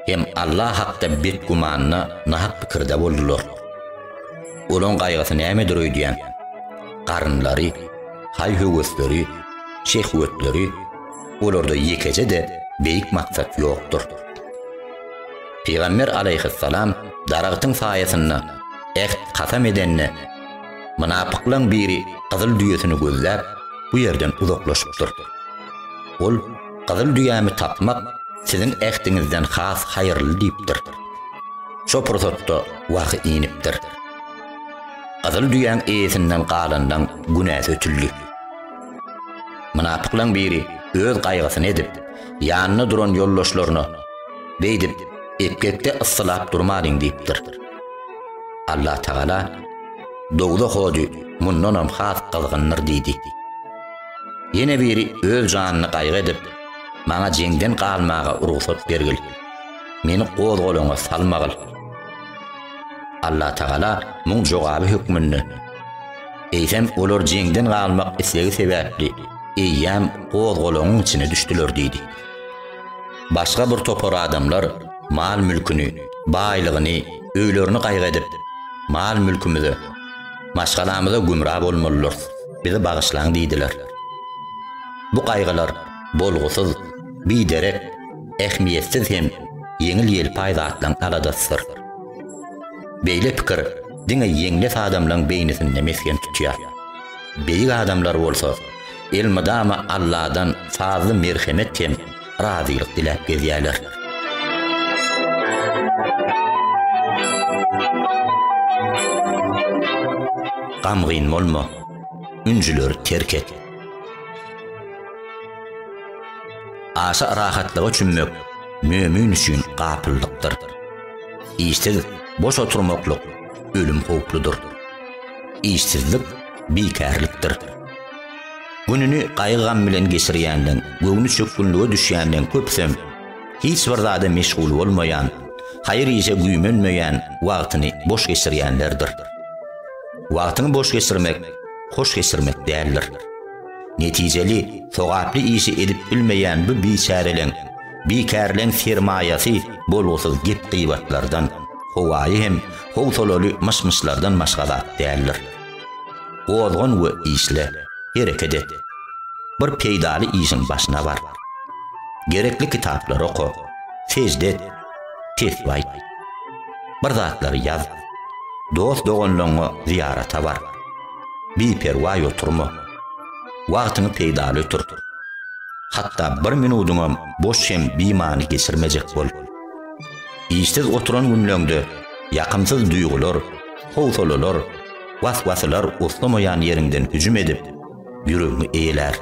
Hem Allah hakda bet gumanyna nahak pikirde boldular. Olaň gaýgysy nämedir öýdýän? Garynlary, haý-höwesleri, şehwetleri, olarda ýekece de beýik maksat ýokdur. Peygamber aleyhissalam daragtyň saýasyna kasam edenne munapyklaryň biri gyzyl düýesini gözläp bu ýerden uzaklaşypdyr. Ol gyzyl düýämi tapmak siziň ähdiňizden has haýyrly diýipdir. Şo pursatda wahy inipdir. Gyzyl düýäň eýesinden galandan günäs ötüldi. Munapyklaryň biri öz gaýgysyny edip, ýanyna duran ýoldaşlaryna beýdip, epkekde ıslap durmadyň diýipdir. Allah Taala dogda hody munnanam has gyzgyndyr diýdi. Ýene biri öz janyny gaýgy edip, maňa jeňden galmaga ruhsat bergil. Meni gozgolaňa salmagil. Allah Taala muň jogaby hükmünni eýsem olar jeňden galmak isegi sebäpli eýýäm gozgolaňyň içine düşdiler diýdi. Başga bir topar adamlar mal mülkünü, baýlygyny, öýlerini gaýgy edip, mal mülkümüzi, maşgalamyza gümrah bolmalylar, bizi bagyşlaň diýdiler. Bu gaýgylar bolgusyz, biderek, ähmiýetsiz hem yeňil ýelpay zatlaryň aladasyr. Beýle pikir diňe ýeňles adamlaryň beýnisinde mesken tutýar. Beýik adamlar bolsa, elmydama Allahdan fazly merhemet hem razylyk dilep gezýärler. Gamgyn bolma, ünjüler terk et. Aşa rahatlygy üçinmek mümin üçin gapyllykdyr. İşsiz boş oturmaklyk ölüm howpludur. İşsizlik beýkärlikdir. Gününi gaýgam bilen geçirýändiň, göwünü çökgünlige düşýändiň köpsem, hiç bir zada meşgul bolmaýan, haýır işe güýmenmeýän wagtyny boş geçirýänlerdir. Wagtyny boş geçirmek, hoş geçirmek däldir. Netijeli, sogaply işi edip bilmeýän bu biçäreleň, beýkärliň sermaýasy bolgusyz gep gyýbatlardan, howaýy hem howsalaly myşmyşlardan başga zat däldir. Gozgun we işle hereket et. Bir peýdaly işiň başyna bar. Gerekli kitaplary oku, secde et, tesbih aýt. Bir zatlary ýaz. Dost doganlaryňa ziýarata bar. Beperwa ýoturma. Wagtyny peýdaly ötür. Hatda bir minutyňam boş hem beýmany geçirmejek bol. İşsiz oturan günlerde ýakymsyz duýgular, howsalalar, waswasalar oslamaýan ýerinden hüjüm edip, ýüregiňi eýler.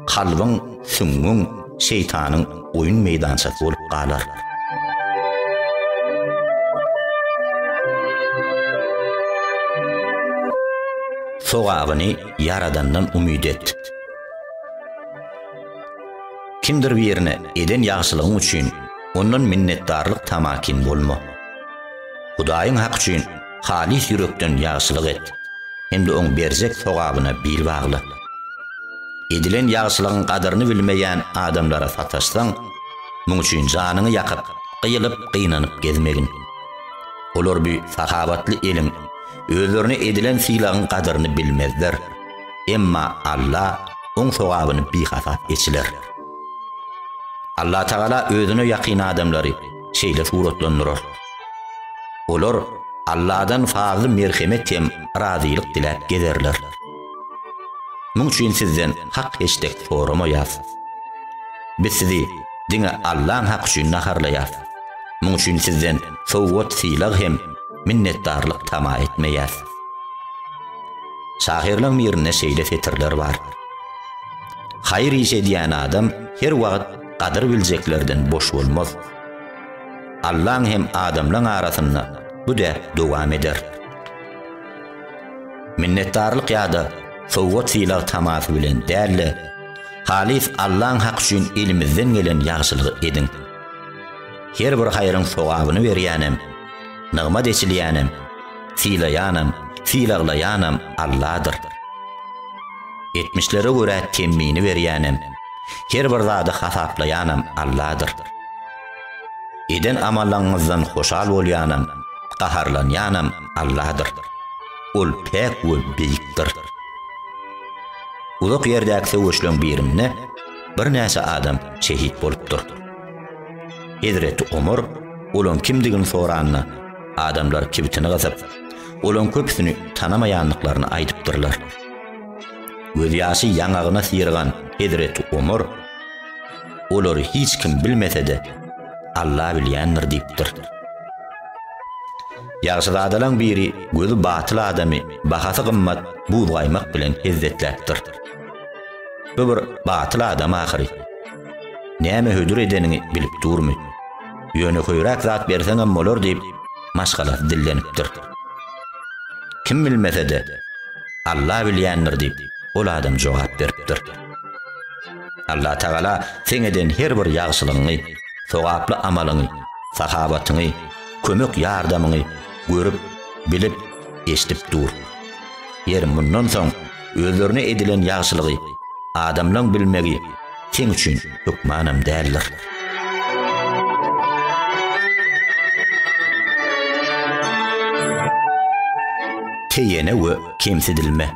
Kalbyň, süňüň, şeytanyň oýun meýdançasy bolup galar. Sogabyny Yaradandan umyd et. Kimdir birine eden ýagşylygyň üçin ondan minnetdarlyk tamakin bolma. Hudaýyň hak üçin halis ýürekden ýagşylyk et. Hemde oň berjek sogabyna bil bagly. Edilen ýagşylygyň gadaryny bilmeýän adamlara sataşsaň, muň üçin janyny ýakyp, gyýylyp, gynanyp gezmegin. Olar bir sahabatly eliň özlerine edilen fiýlagyň gadaryny bilmezler. Emma Allah oň sogabyny bihasap etçiler. Allah Taala özüne ýakyn adamlary şeýle suratlandyrar. Olar Allah'dan fazla merhemet hem razylyk dilep gezerler. Muň üçin sizden hak eşdek soramayas. Biz sizi diňe Allah'ın hak üçin naharlayas. Muň üçin sizden sowgat fiýlag hem minnetdarlyk tama etmeýäs. Şahirlaryň birine şeýle fetirler bar. Haýır iş edýän adam her wagt gadyr biljeklerden boş bolmaz. Allah'ın hem adamlaryň arasynda bu da dowam eder. Minnetdarlyk ýa-da sowgat fiýlar tamasy bilen dälle, halis Allah'ın hak üçin elimizden gelen ýagşylygy edin. Her bir haýryň sowabyny berýänem, nygmat eçilýänem, fiýlaýanam, fiýlaglaýanam Allah'dır. Etmişlere göre temmini berýänem, her bir zady hasaplaýanam Allah'dır. Eden amallaňyzdan hoşal bolýanam, gaharlanýanam Allah'dır. Ol pek we beýikdir. Uzak ýerdäki sewişleň birimne bir näçe adam şehit bolupdyr. Hazreti Ömer olan kimdigini soranyna adamlar kibitini gazyp, olan köpsini tanamaýanlyklaryny aýdypdyrlar. Göz ýaşy ýangagyna sýyrgan Hazreti Ömer olary hiç kim bilmese-de Allah bilýändir diýipdir. Ýagşy adalaň biri gözü batyl adamy bahasy gymmat buğaymak bilen hezzetläpdir. Bu bir batyl adam ahyry. Näme hödür edenini bilip durmy. Ýöne koýrak zat berseňem bolar diýip maşgalat dillenipdir. Kim bilmese-de Allah bilýändir diýip ol adam jogap beripdir. Allah Taala seňeden her bir ýagşylygyny, sowaply amalyny, sahabatyny, kömek ýardamyny görüp, bilip, eşdip dur. Yer mundan soň özlerine edilen ýagşylygy adamlaň bilmegi sen üçin hükmanam däldir. Teyene we kemsidilme.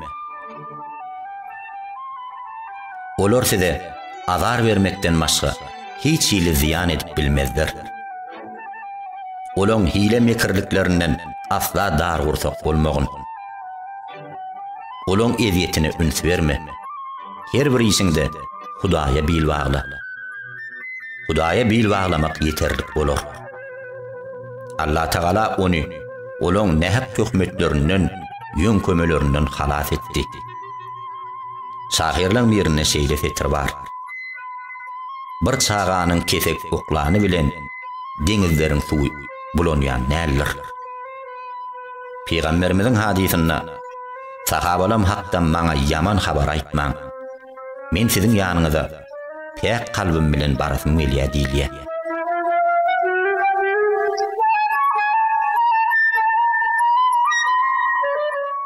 Olar size azar vermekden başga hiç hile ziyan edip bilmezler. Olan hile mekirliklerinden asla dar gursak bolmagyn. Olan eziyetine üns verme. Her bir işinde Hudaýa bil bagla. Hudaýa bil baglamak yeterlik bolar. Allah Taala onu olan nähep hökmetlerinden, ýön kömelerinden halas etdi. Şahirlaň birine şeýle fetir bar. Bir çağanyň kesek oklany bilen deňizleriň suwy bulanýan näller. Peygamberimiziň hadisinde sahabalam hakdan maňa yaman habar aýtmaň. Men siziň ýanyňyza pek kalbim bilen barasym gelýär diýilýär.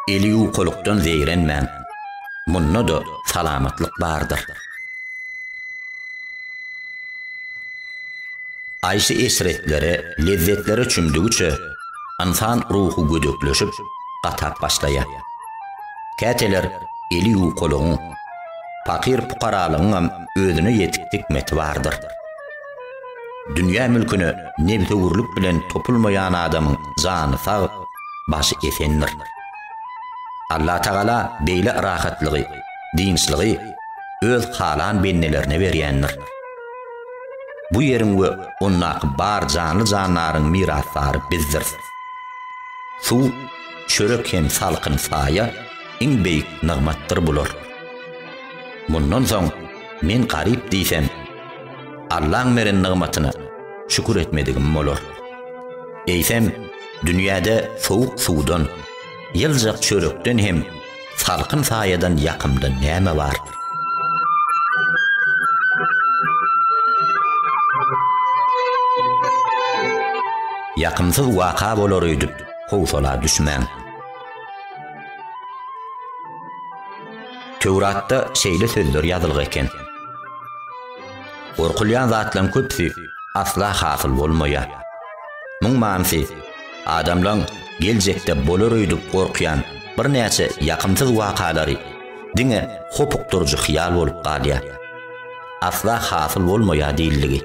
Eli ukolukdan zeyrenmän. Munna da salamatlyk bardyr. Aýşy esretleri, lezzetleri çümdügüçe insan ruhu gödökleşip gatap başlaýar. Käteler eli ukolugyň fakir pukaralygyň özüne ýetik hikmeti bardyr. Dünýä mülküni nebze urluk bilen topulmayan adamyň jany sag, başı efendir. Allah Taala beýle rahatlygy, dinçligi öz halan bennelerine berýändir. Bu ýeriň we onnak bar janly janlaryň miraslary bizdir. Su, çörek hem salkyn saýa iň beýik nygmatdyr bular. Mundan soň men garyp diýsem, Allah'ın meren nygmatyna şükür etmedigim bolar. Eýsem, dünýäde sowuk suwdan, ýyljak çörekden hem salkyn saýadan ýakymda näme bar? Ýakymsyz waka bolar öýdüp, howsala düşmän. Tewratda şeýle sözler ýazylgy eken. Orkulyan zatlaň köpsi asla hasyl bolmaýar. Muň mansy adamlaň geljekde bolar öýdüp gorkyan bir näçe ýakymsyz wakalary diňe hopukdurjy hyýal bolup galýar. Asla hasyl bolmaýar diýilligi.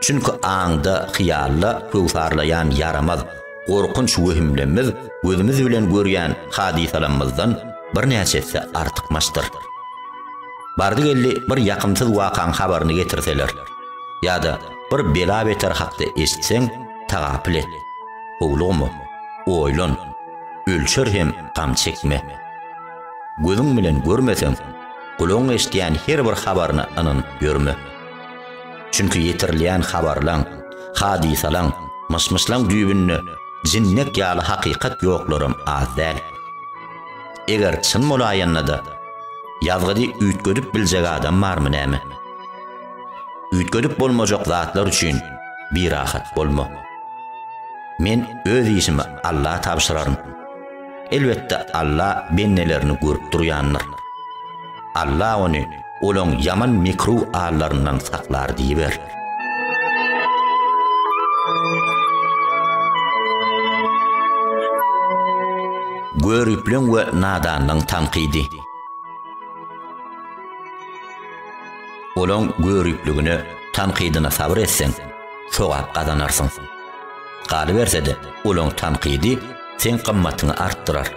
Çünki aňda hyýalla köwsarlaýan yaramaz, gorkunç wehimlerimiz gözümüz bilen görýän hadisalarymyzdan bir näçesi artykmaşdyr. Bardy geldi bir ýakymsyz wakaň habaryny getirseler, ýa-da bir bela beter hakda eşitseň tagapyl et. Oglugmy, oýlan, ölçer hem gam çekme. Gözüň bilen görmeseň, gulaň eşitýän her bir habaryny anyn görme. Çünki ýetirilýän habarlaň, hadisalaň, mysmyslaň düýbünni jinnek ýaly hakykat ýoklarym az däl. eger çyn molaýanna da ýazgydy üýtgödüp biljek adam barmy näme? Üýtgödüp bolmajak zatlar üçin bir rahat bolma. Men öz işimi Allah'a tapşyrarım. Elbette Allah bennelerini görüp durýanlar. Allah onu olan yaman mikro ağlarından saklar diýiber. Görüplüň we nadanyň tanqidi. Olan görüplügini tanqidine sabr etsen, sowap kazanarsyň. Galy bersede, olan tanqidi sen qymmatyny artdyrar.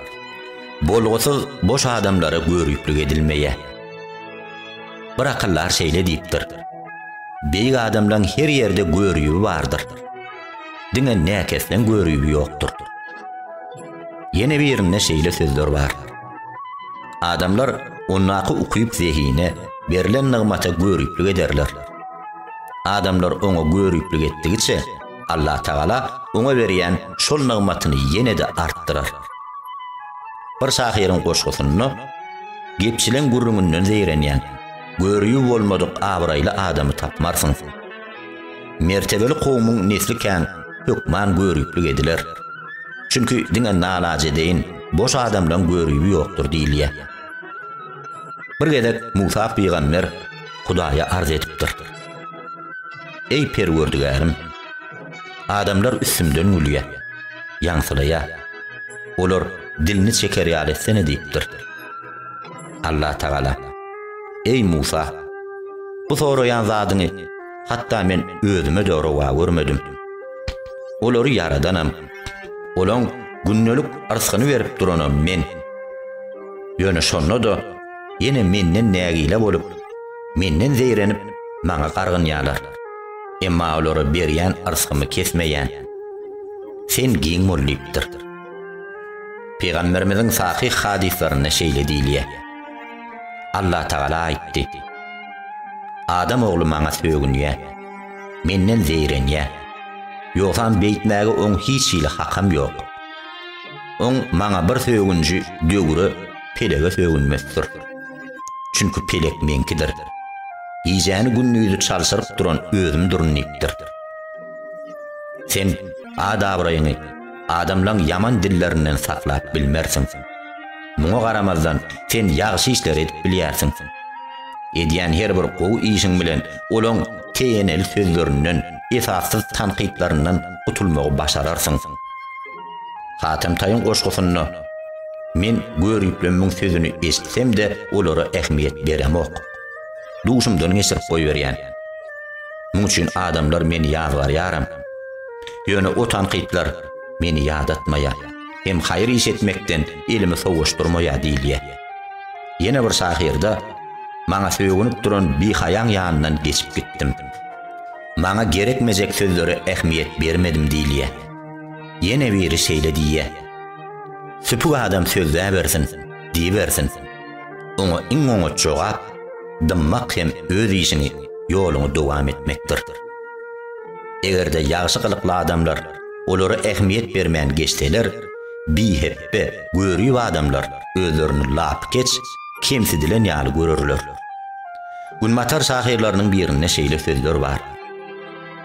Bolgusyz boş adamlara görüplük edilmeýe. Bir akıllar şeýle diýipdir. Beýik adamlaryň her ýerde görüýü bardyr. Diňe näkesden görüýü ýokdur. Yine birine şeýle sözler bar. Adamlar onnaky ukyp zehine berilen nygmata görüplük ederler. Adamlar oňa görüplük etdigiçe Allah Taala oňa berýän şol nygmatyny ýene-de artdyrar. Bir şahyryň goşgusyny gepçilen gurrundan zeýrenýän görüýü bolmadyk abraýly adamy tapmarsyň. Mertebeli gowmyň nesli kän hökman görüplük ediler. Çünkü diňe nalaje deýin boş adamdan görüýü ýokdur diýilýär. Bir gedek Musa peýgamber Hudaýa arz etipdir. Ey perwerdigarim, adamlar üstümden gülýär, ýaňsylaýar. Olar dilini çeker ýaletsene diýipdir. Allah Taala: Ey Musa, bu soraýan zadyny hatda men özüme döwra görmedim. Olary yaradanam. Olaň günnölük arskyny berip duranam men. Ýöne şonda da ýene menden nägile bolup, menden zeýrenip maňa gargynýarlar. Emma olary berýän arskymy kesmeýän. Sen giň mollypdyr. Peygamberimiziň sahih hadislerinde şeýle diýilýär. Allah Taala aýtdy: Adam ogly maňa söýgünýär, menden zeýrenýär. Ýoksa beýtmäge oň hiç ýyly hakam ýok. Oň maňa bir söýgünji döwre pelege söýgünmezdir. Çünkü pelek menkidir. Ýyjäni günnüýüzü çalşyryp duran özüm durunýypdyr. Sen adabraýyny adamlaryň yaman dillerinden saklap bilmersiň. Muňa garamazdan sen ýagşy işler edip bilýärsiň. Edýän her bir gowy işiň bilen olaň teýenel sözlerinden, esassız tanqidlerinden gutulmagy başararsyň. Hatem taýyn goşgusyny men görüplümiň sözüni eşitsem de olara ähmiýet beremok. Duşumdan geçirip goýberýän. Muň üçin adamlar meni ýazgarýaram. Ýöne o tanqidler meni ýadatmaýar. Hem haýır iş etmekden elimi sowuşdurmaýar diýilýär. Ýene bir şahyrda maňa söýgünip duran bir haýan ýanyndan geçip gittim. Maňa gerekmejek sözlere ähmiýet bermedim diýilýär. Ýene biri şeýle diýýär. Süpük adam sözlä bersin, diýbersin. Oňa iň oňa jogap, dymmak hem öz işini ýoluny dowam etmekdir. Egerde ýagşy kylykly adamlar olara ähmiýet bermän geçseler, biheppe, görüýü adamlar özlerini lap geç, kemsidilen ýaly görürler. Günmatar şahyrlarynyň birine şeýle sözler bar.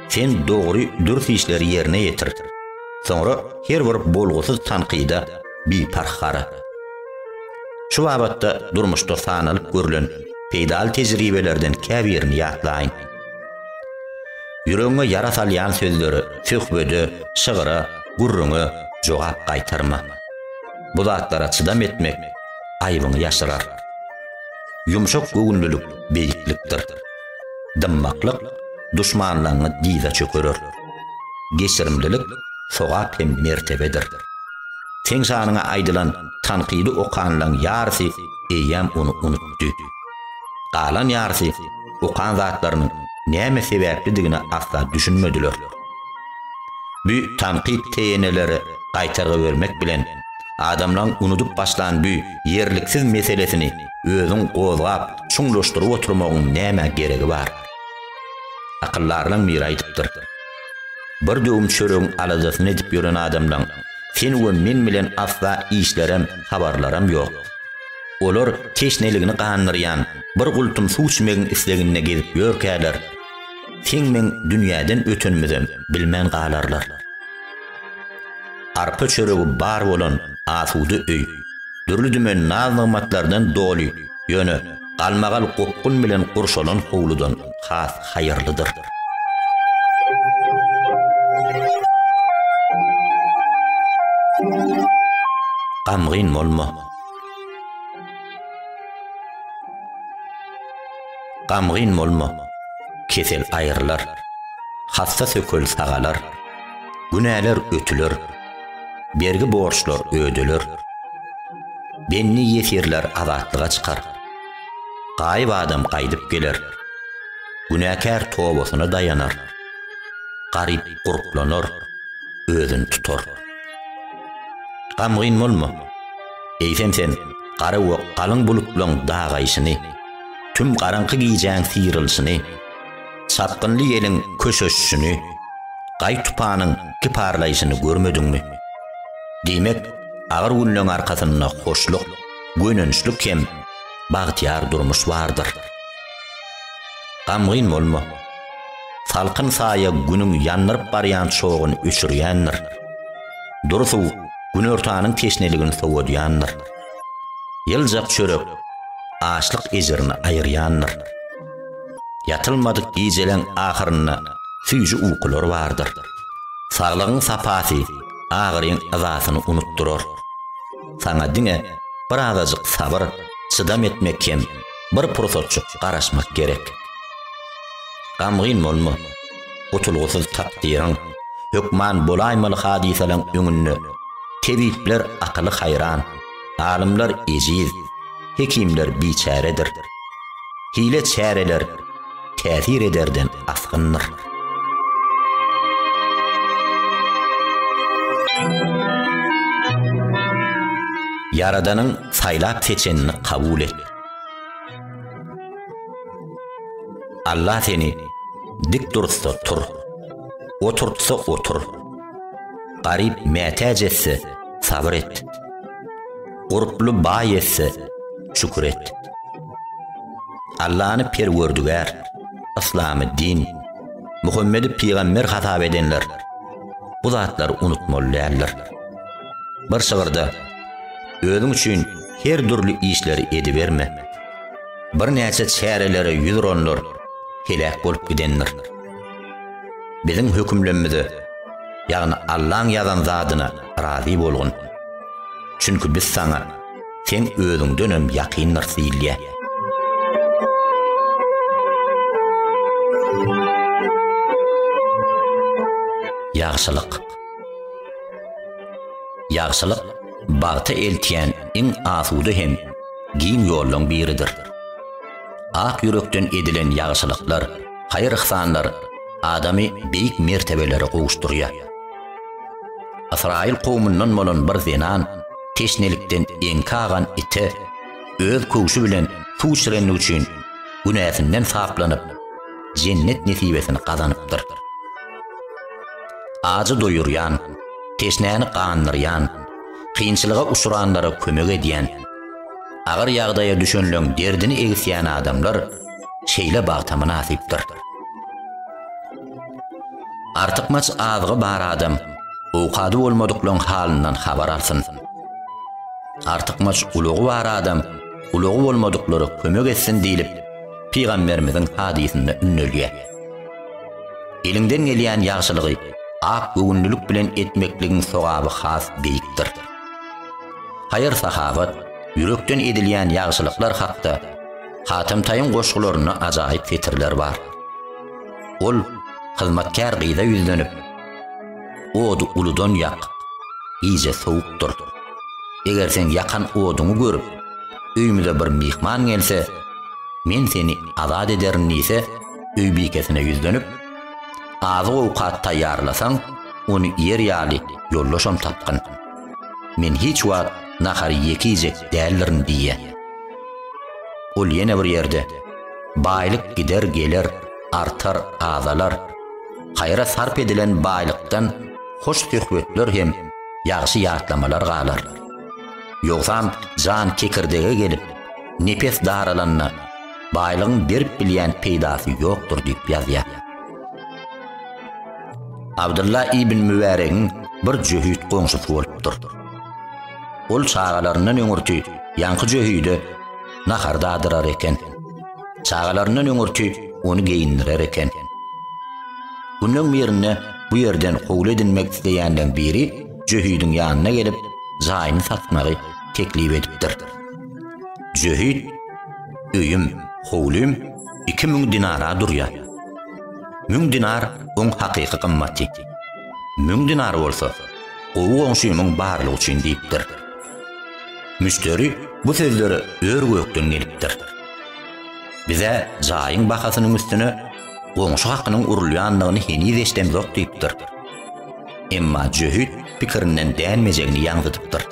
Sen dogry dürüst işleri ýerine ýetir. Sonra her bir bolgusyz tanqida bir parxara. Şu wabatda durmuşda sanalyp görülen peýdal tejribelerden käbirini ýatlaýyn. Yüreğine yara salyan sözleri, söhbödü, şıgıra, gurrunu jogap gaýtarma. Bu zatlara çydam etmek aýbyny ýaşyrar. Yumşak göwnülük beýiklikdir. Dymmaklyk duşmanlaryny diýze çökerer. Geçirimlilik sowap hem mertebedir. Sen şanyňa aýdylan tanqidi okanlaryň ýarysy eýem onu unutdy. Galan ýarysy okan zatlarynyň näme sebäpligini asla düşünmediler. Bu tanqid teýeneleri gaýtarga bermek bilen adamlaryň unutup başlan bu ýerliksiz meselesini özüň gozgap, çuňlaşdyryp oturmagyň näme geregi bar? Akyllaryň bir aýdypdyr. Bir döwüm çöregiň alajasyny edip ýören adamlaryň sen we men bilen asla işlerem, habarlaram ýok. Olar teşneligini gaýnyrýan bir gultum suw içmegin islegine gelip ýörkäler. Sen men dünýäden ötenmizem bilmän galarlar. Arpa çöregi bar bolan asudy öý, dürli dümen naz-nymatlardan doly, ýöne galmagal gokgun bilen gurşalan howludan has haýyrlydyr. Gamgyn bolma. Gamgyn bolma. Kesel aýrylar. Hassa sököl sagalar. Günäler ötülür. Bergi borçlar ödülür. Benni ýetirler azatlyga çykar. Gaýyp adam gaýdyp geler. Günäkär tobasyna dayanar. Garyp gurplanır, özün tutar. Gamgyn bolma. Eýsem sen gary we galyň bulutlaryň dagaýşyny, tüm garaňky giýjäň sýrylşyny, çapgynly ýeliň köşeşşini, gaý tupanyň kiparlaýşyny görmediňmi? Diýmek, agyr günlüň arkasynda hoşluk, gönünçlük hem bagtyar durmuş bardyr. Gamgyn bolma. Salkyn saýa günüň ýanryp barýan çoğun öçürýändir. Dursu gün örtanyň teşneligini sowudýandyr. Ýyljak çörek açlyk ejerini aýyrýandyr. Yatylmadyk giýjeleň ahyryna süýji uykular bardyr. Saglygyň sapasy agyryň azasyny unutdurar. Saňa diňe bir azasyk sabyr, çydam etmek hem bir pursatçyk garaşmak gerek. Gamgyn bolma. Otulgusyz takdiryň, hökman bolaýmaly hadisalaryň öňünde tebipler akyly hayran, alimler ejiz, hekimler biçaredir. Hile çäreler täsir ederden asgyndyr. Yaradanyň saýlap seçenini kabul et. Allah seni dik dursa tur, oturtsa otur. Garip mätäj etse sabr et. Gurply baý etse şükür et. Allah'ını perwerdigar, İslam'ı din, Muhammed'i peygamber hatap edenler, bu zatları unutmalylar. Bir şagyrda özüň üçin her türlü işleri ediberme. Bir näçe çärelere ýüzüronlar, helak bolup gidenler. Bizim hökümlerimizi, ýagny Allah'ın ýazan zadyna razy bolgun. Çünkü biz sana sen özüňden hem ýakynlar silýä. Ýagşylyk bagty eltýän iň asudy hem giň ýoluň biridir. Ak ýürekden edilen ýagşylyklar, haýr-ihsanlar adamy beýik mertebelere gowuşdurýar. Asrail kowmundan bolan bir zenan teşnelikden enkagan ite öz köwşü bilen suw içirenlik üçin günäsinden saklanyp cennet nesibesini kazanypdyr. Acı doýurýan, teşnäni gandyrýan, kynçylyga uçuranlara kömek edýän, agyr ýagdaýa düşenleň derdini egisýän adamlar şeýle bagta münasipdir. Artykmaç azygy bar adam owkady bolmadyklaryň halyndan habar alsyn. Artykmaç ulugy bar adam ulugy bolmadyklary kömek etsin diýilip Peygamberimiziň hadisinde ünnelýär. Elinden gelýän ýagşylygy ak göwünlülük bilen etmekligiň sogaby has beýikdir. Haýyr sahabat ýürekden edilýän ýagşylyklar hakda Hatem Taýyn goşgularyna ajaýyp fetirler bar. Ol hyzmatkar gyýda ýüzlenip, odu uludan ýak, iýje sowukdur. Eger sen yakan oduňy görüp, öýümde bir mihman gelse, men seni azad ederim diýse, öý bikesine ýüzlenip, azyk owkat taýýarlasaň, ony ýer ýaly ýollaşam tapgyn. Men hiç wagt nahary ýekijek dällerin diýe. Ol ýene bir ýerde baýlyk gider geler, artar azalar, hayra sarp edilen baýlykdan hoş töhbetler hem ýagşy ýatlamalar galar. Yoksam can kekirdege gelip, nefes daralanna, baylığın berip bilyen peydası yoktur deyip yazıya. Abdullah ibn Mübarek'in bir jöhüt qoňşusy bolupdyr. Ol çağalarından öňürti yankı jöhüde naharda adırar eken. Çağalarından öňürti onu geyindirer eken. Bunun birine bu yerden qowul edilmek isteýänden biri jöhüdün ýanyna gelip jaýyny satmagy teklip edipdir. Jöhüd öýüm, qowlum 2000 dinara durýar. 1000 dinar on haqiqi qymmaty. 1000 dinar bolsa, owu onşymyň barlygy üçin diýipdir. Müşteri bu sözleri ör gökden gelipdir. Bize jaýyň bahasynyň üstüne goňşy hakynyň urulýanlygyny heniz eşdemzok diýipdir. Emma jöhüd pikirinden dänmejegini ýaňytypdyr.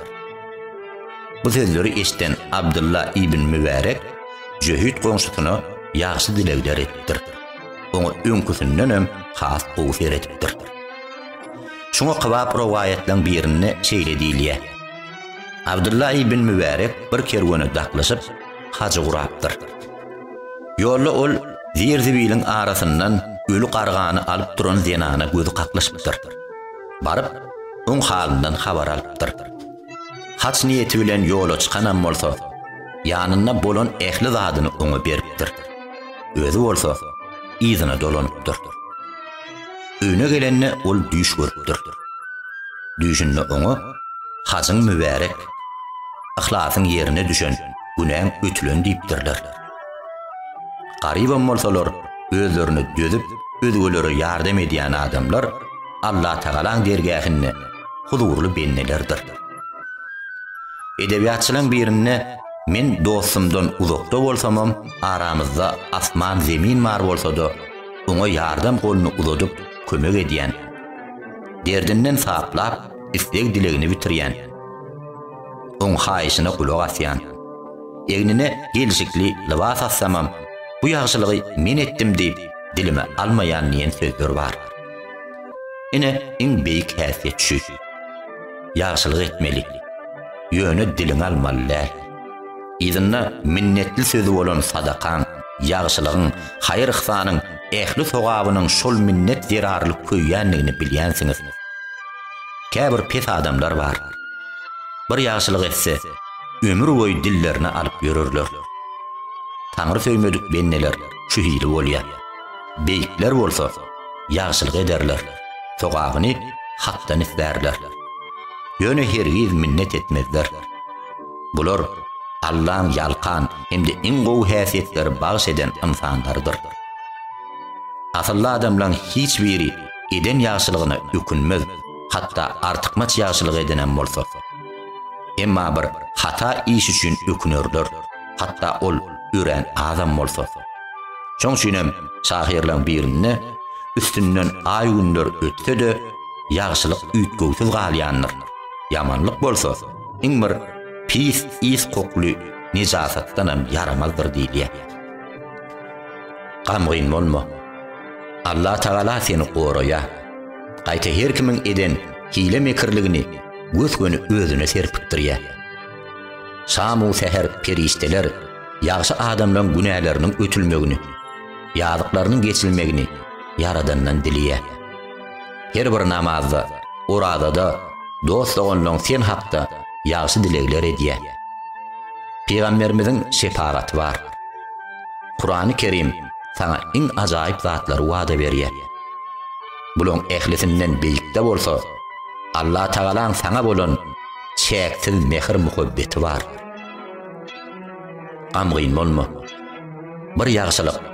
Bu sözleri eşden Abdullah ibn Mübarek jöhüd goňşusyna ýaxşy dilegler etdir. Onu öňküsünden hem has gowy etipdir. Şoňa kybap rowayetleň birini şeýle diýilýär. Abdullah ibn Mübarek bir kerwene daklaşyp hajy gurapdyr. Ýolda ol zirzibiliň arasyndan ölü qargany alyp duran zenana gözü kaklaşypdyr. Barıp oň halyndan habar alypdyr. Haç niýeti bilen ýola çykanam bolsa, ýanynda bolan ähli zadyny oňa beripdir. Özü bolsa izine dolanypdyr. Öňe gelenne ol düş görüpdir. Düşünde oňa Haçyň Mübarek ihlasyn ýerine düşen günäň ötülen diýipdirler. Garyban bolsalar özlerini dözüp özgölere ýardam edýän adamlar Allah Taalaň dergähinde huzurly bennelerdir. Edebiýatçylaryň birine men dostumdan uzakda bolsamam, aramyzda asman zemin bar bolsa-da, oňa ýardam goluny uzadyp kömek edýän, derdinden saplap istek dilegini bitirýän, oň haýyşyna kulak asýan, egnine gelişikli libas assamam, bu ýagşylygy men etdim diýip dilime almaýan niýen sözler bar. Ine iň beýik häsiýet şu. Ýagşylyk etmeli. Ýöne diliň almaly. Izinna minnetli sözü bolan sadaqan, ýagşylygyň, haýır ihsanyň, ähli sogabynyň şol minnet zerarlyk köýýänligini bilýänsiňiz. Käbir pes adamlar bar. Bir ýagşylyk etse, ömür boýy dillerini alyp ýörürler. Taňry söýmedik benneler şu hili bolýar. Beýikler bolsa, ýagşylyk ederler. Sogabyny hatdan islerler. Ýöne hergiz minnet etmezler. Bular Allah'ın yalqan hem de en gowy häsiýetleri bagyş eden insanlardyr. Asylly adamlaryň hiç biri eden ýagşylygyna ökünmez, hatda artykmaç ýagşylyk edenen bolsa. Emma bir hata iş üçin ökünürler, hatda ol ören adam bolsa. Şoň üçinem şahirlaryň birine üstünden ay günler ötse-de ýagşylyk üýtgewsiz galýanlar. Yamanlyk bolsa, iň bir pis is kokly nijasatdanam yaramazdır diýilýär. Gamgyn bolma. Allah Taala seni goraýar. Gaýta her kimiň eden hile mekirligini gözgöni özüne serpikdirýär. Şamu seher perişteler ýagşy adamlaryň günäleriniň ötülmegini, ýazyklarynyň geçilmegini Yaradandan dilýär. Her bir namazda, oradada, dost olanlaryň sen hakda ýagşy dilegler edýär. Peygamberimiziň şefaati bar. Kur'an-ı Kerim sana iň ajaýyp zatlary wada berýär. Bulan ählisinden beýikde bolsa, Allah Taalaň sana bolan çäksiz mehr muhabbeti bar. Gamgyn bolma. Bir ýagşylyk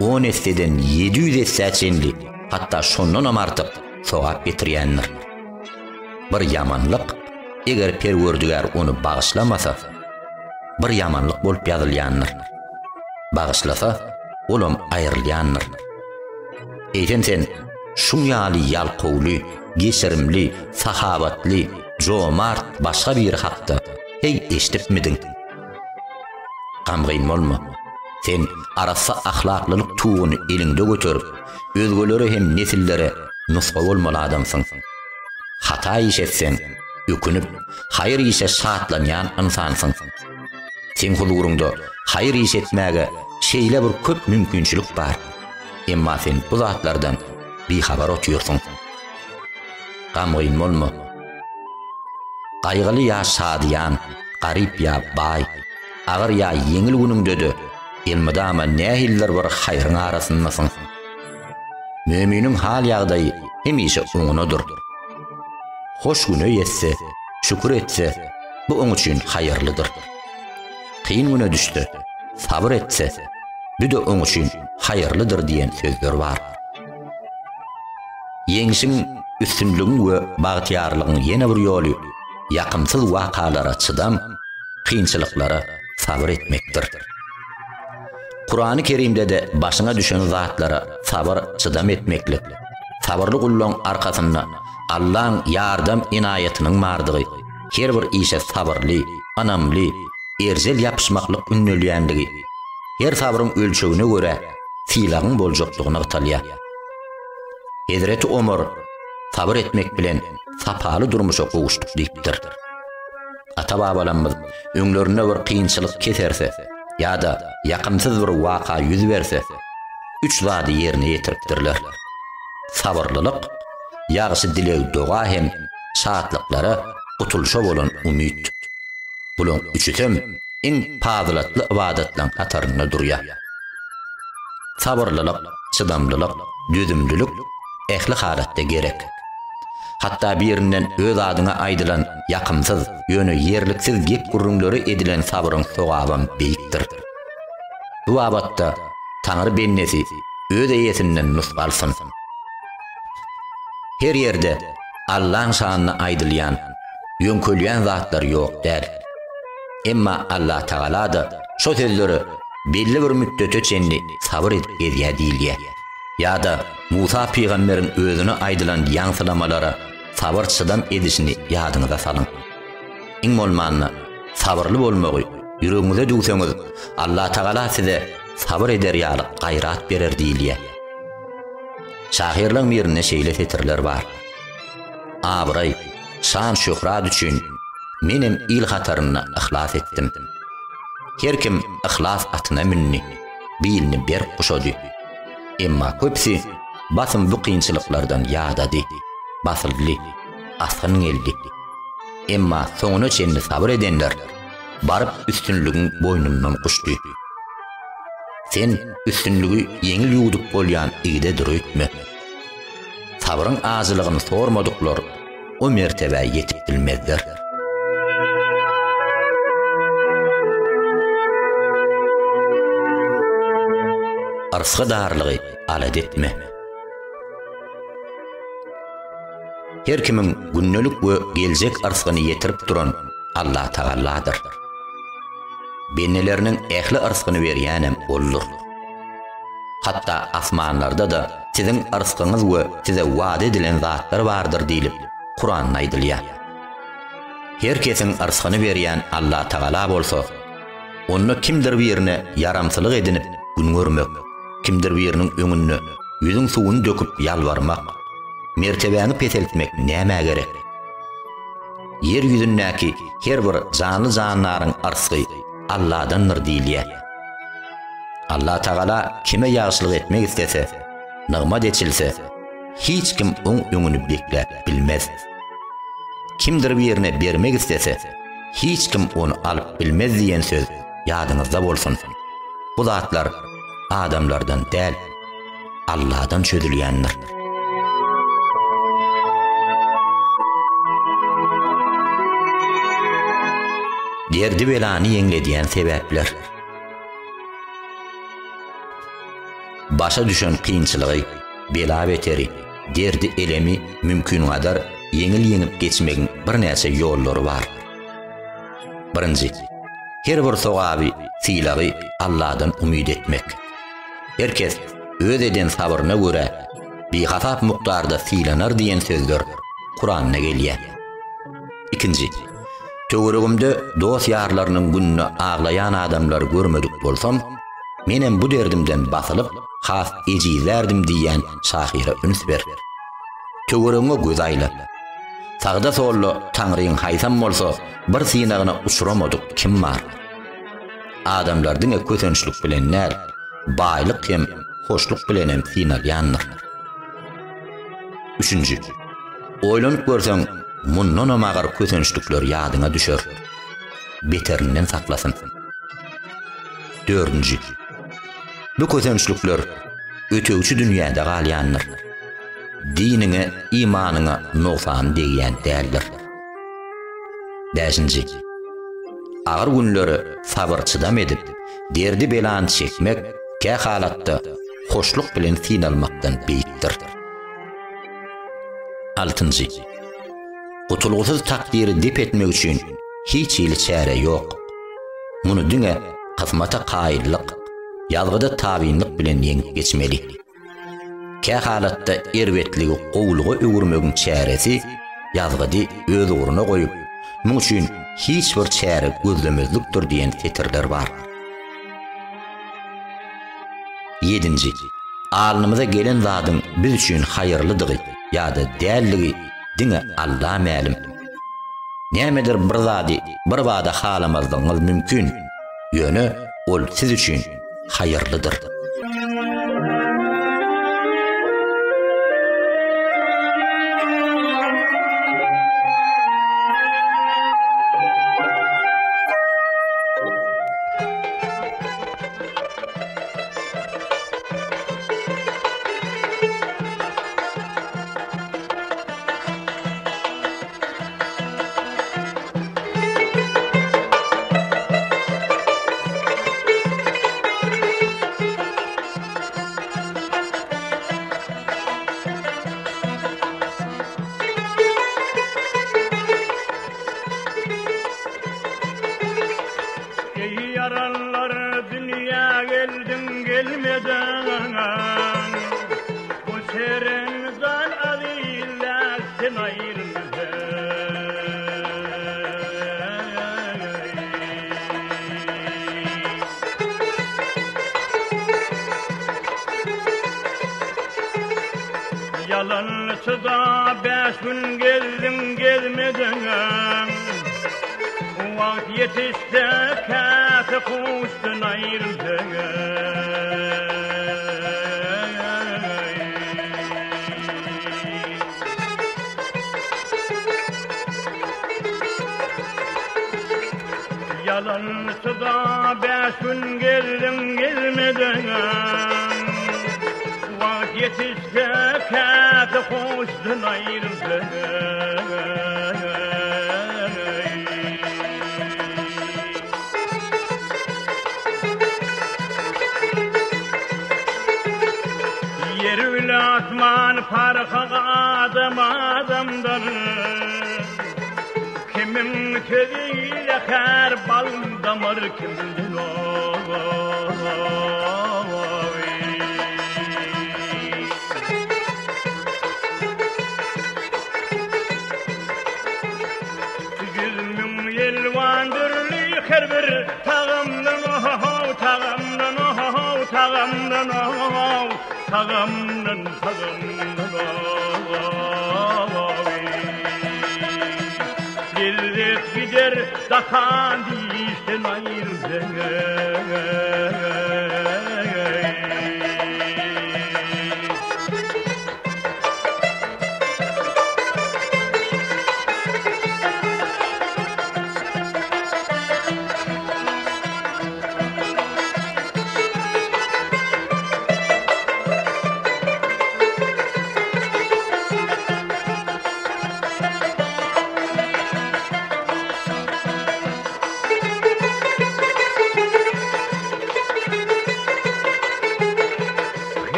10 eseden 700 essäçenli, hatda şondan amartyk sowap getirýändir. Bir yamanlyk eger Perwerdigar onu bagyşlamasa, bir yamanlyk bolup ýazylýandyr. Bagyşlasa, olam aýrylýandyr. Eýten sen şu ýaly ýalqowly, geçirimli, sahabatly, jomart başga bir hakda hey eşdipmidin? Gamgyn bolma. Sen arasa ahlaklylyk tuğuny elinde götürüp, özgölere hem nesillere nusga bolmaly adamsyň. Hata iş etsen, ökünüp, hayır ise saatlanyan insansın. Sen hulurunda hayır ise etmege şeyle bir köp mümkünçülük var. Emma sen bu zatlardan bir haber otuyorsun. Gamgyn bolma. Gaýgyly ya sadiyan, garip ya bay, agyr ya yeňil günüňde elmedama nähiller bir haýryň arasyndasyň. Müminiň hal ýagdaýy hemişe oňunadyr. Hoş güne ýetse, şükür etse, bu oň üçin haýyrlydyr. Kıyın güne düştü, sabır etse, bu da oň üçin haýyrlydyr diýen sözler bar. Ýeňsiň üstünlüğün we bagtyarlygyň ýene bir ýoly ýakymsyz wakalara çydam, kynçylyklara sabır etmekdir. Kur'an-ı Kerimde de başına düşen zatlara sabır çydam etmeklik. Sabırly gullaň arkasynda Allah'ın yardım inayetynyň mardygy, her bir işe sabırly, anamly, erzel yapışmaklyk ünnelýändigi, her sabryň ölçegine göre filagyň boljaklygyny ýatalýar. Hazreti Ömer sabır etmek bilen sapaly durmuşa gowuşdyk diýipdir. Ata-babalarymyz öňlerine bir kynçylyk keserse ýa-da ýakymsyz bir waka ýüz berse, üç zady ýerine ýetiripdirler. Sabırlylyk, ýagsy dilek doga hem şahatlyklara gutulşa bolan umyt. Bulan üçütem iň pazylatly ibadatlaryň katarynda durýar. Sabırlylyk, çydamlylyk, düzümlülük ähli halatda gerek. Hatta birinden öz adyna aýdylan ýakymsyz, ýöne ýerliksiz gep gurrunlary edilen sabryň sogaby beýikdir. Bu abatda Taňry bennesi öz eýesinden nusgalsyn. Her ýerde Allah'ın şanyna aýdylýan, ýönkölýän zatlar ýok däl. Emma Allah Taala da şo sözleri belli bir müddete çenli sabır edip edýär diýilýär. Ýa-da Musa peýgamberiň özüne aýdylan ýaňsylamalara sabır çydam edişini ýadyňyza salyň. Iň bolmanyna sabırly bolmagy ýüregiňize dugsaňyz, Allah Taala size sabır eder ýaly gaýrat berer diýilýär. Şahirlaň birine şeýle fetirler bar. Abray, şan şöhrat üçin menem il hataryna ihlas etdim. Her kim ihlas atyna minni, bilni ber guşady. Emma köpsi basym bu kynçylyklardan ýadady. Basyldy, asgyn geldi. Emma soňuna çenli sabır edenler baryp üstünlügiň boynundan guşdy. Sen üstünlügi yeňil ýudup bolýan ýygyda durýtmy. Sabryň azylygyny sormadyklar o mertebe ýetip bilmezler. Arsga darlygy alad etme. Her kimin günnelik we geljek arsgyny ýetirip duran Allah Taaladyr. Benneleriniň ähli arsgyny berýänem boldur. Hatta asmanlarda da siziň arsgyňyz we size wada edilen zatlar bardyr diýilip Kur'an aýdylýar. Her kesiň arsgyny berýän Allah Taala bolsa, onu kimdir birine yaramçylyk edinip gün görmek, kimdir biriniň öňüne ýüzüň suwuny döküp ýalbarmak, mertebäni peteltmek näme gerek? Yer ýüzündäki her bir canly janlaryň arsgy Allah'dandır diýilýär. Allah Taala kime ýagşylyk etmek istese, nigmat etçilse, hiç kim oň öňüni bekläp bilmez. Kimdir birine bermek istese, hiç kim onu alyp bilmez diýen söz ýadyňyzda bolsun. Bu zatlar adamlardan däl, Allah'dan çözülýändir. Derdi belany ýeňlediýän sebäpler. Başa düşen kynçylygy, bela beteri, derdi elemi mümkin gadar ýeňip geçmegiň bir näçe ýollary bar. Birinji, her bir sogaby, filagy Allah'dan umyd etmek. Herkes öz eden sabryna görä bihatap mukdarda filanar diýen sözler Kur'an'a gelýär. Ikinji, töweregimde dost ýarlarynyň gününe aglaýan adamlar görmedik bolsam, menem bu derdimden basylyp has ejizlerdim diýen şahira üns ber. Töweregiňe göz aýla. Tağda sollu Tanrı'yın haysam bolsa bir sinagyna uçuramadyk kim bar? Adamlardyň kötençlik bilenler, baýlyk hem hoşluk bilenem final yandyr. 3. Oýlanyp görseň, mundan amagar kötençlikler ýadyňa düşer. Beterinden saklasın. 4. Bu kötençlikler ötügüçi dünýäde galýandyr. Diniňe, imanyňa noksan diýen däldir. 5. Agar günleri sabır çydam edip, derdi belan çekmek, kä halatda hoşluk bilen fin almakdan beýikdir. 6. Gutulgusuz takdiri dip etmek üçin hiç ýyly çäre ýok. Muny diňe kysmata gaýyrlyk, ýalgyda tabynlyk bilen ýeňip geçmeli. Kä halatda erwetligi gowluga öwürmegiň çäresi ýalgydy öz uğruna goýup, muň üçin hiç bir çäre gözlemezlikdir diýen fetirler bar. 7. Alnymyza gelen zadyň biz üçin haýyrlydygy ýa-da dälligi diňe Allah mälim. Nämedir bir zady, bir wada halamazdyňyz mümkin, ýöne ol siz üçin haýyrlydyr. Yaralar dünya geldin gelmeden, bu serenizden alıyla sen Yalanlısı da 5 gün geldin gelmeden, vakt yetişte kâte kuştun ayrıldın. Yalanlısı da 5 gün geldin gelmeden, vakt yetişte kâte kuştun ayrıldın. Yerüyle atman farkı adamdan, kimin tözüyle her balım damar kimdin Yüzümün yelvandırlı her bir tağımdan Tağımdan Lezzet gider dakan dişten ayrıldın.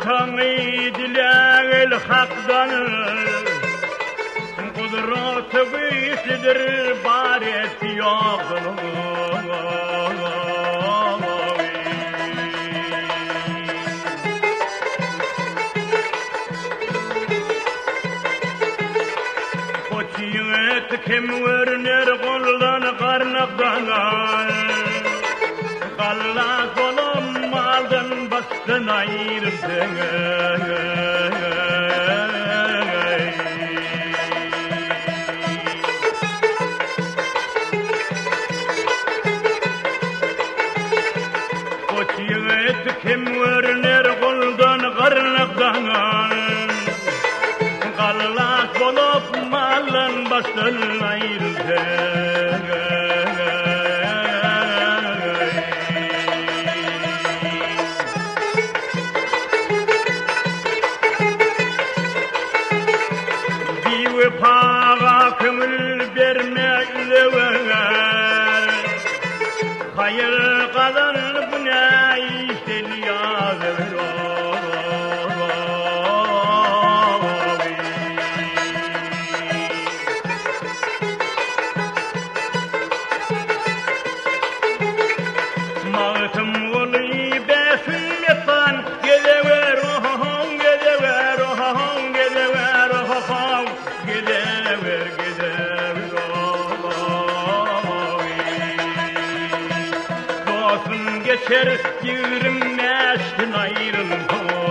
Tanıdılar hakdan, kudret güçlüdür, baret yok. Koçiyet kim vurner koldan karnakdan, kallas kolum maldan bastın ayrıldın. Bağlan baştan ayrılacak. Bir vefağa kömül vermekle ver. Hayır kazanır bu ne işleri yazılır. Mağıtım olayı besin metan gidever ohon gidever ohon gidever ohon gidever gidever ohon. Dostum geçer yürüm meşkin ayrılın.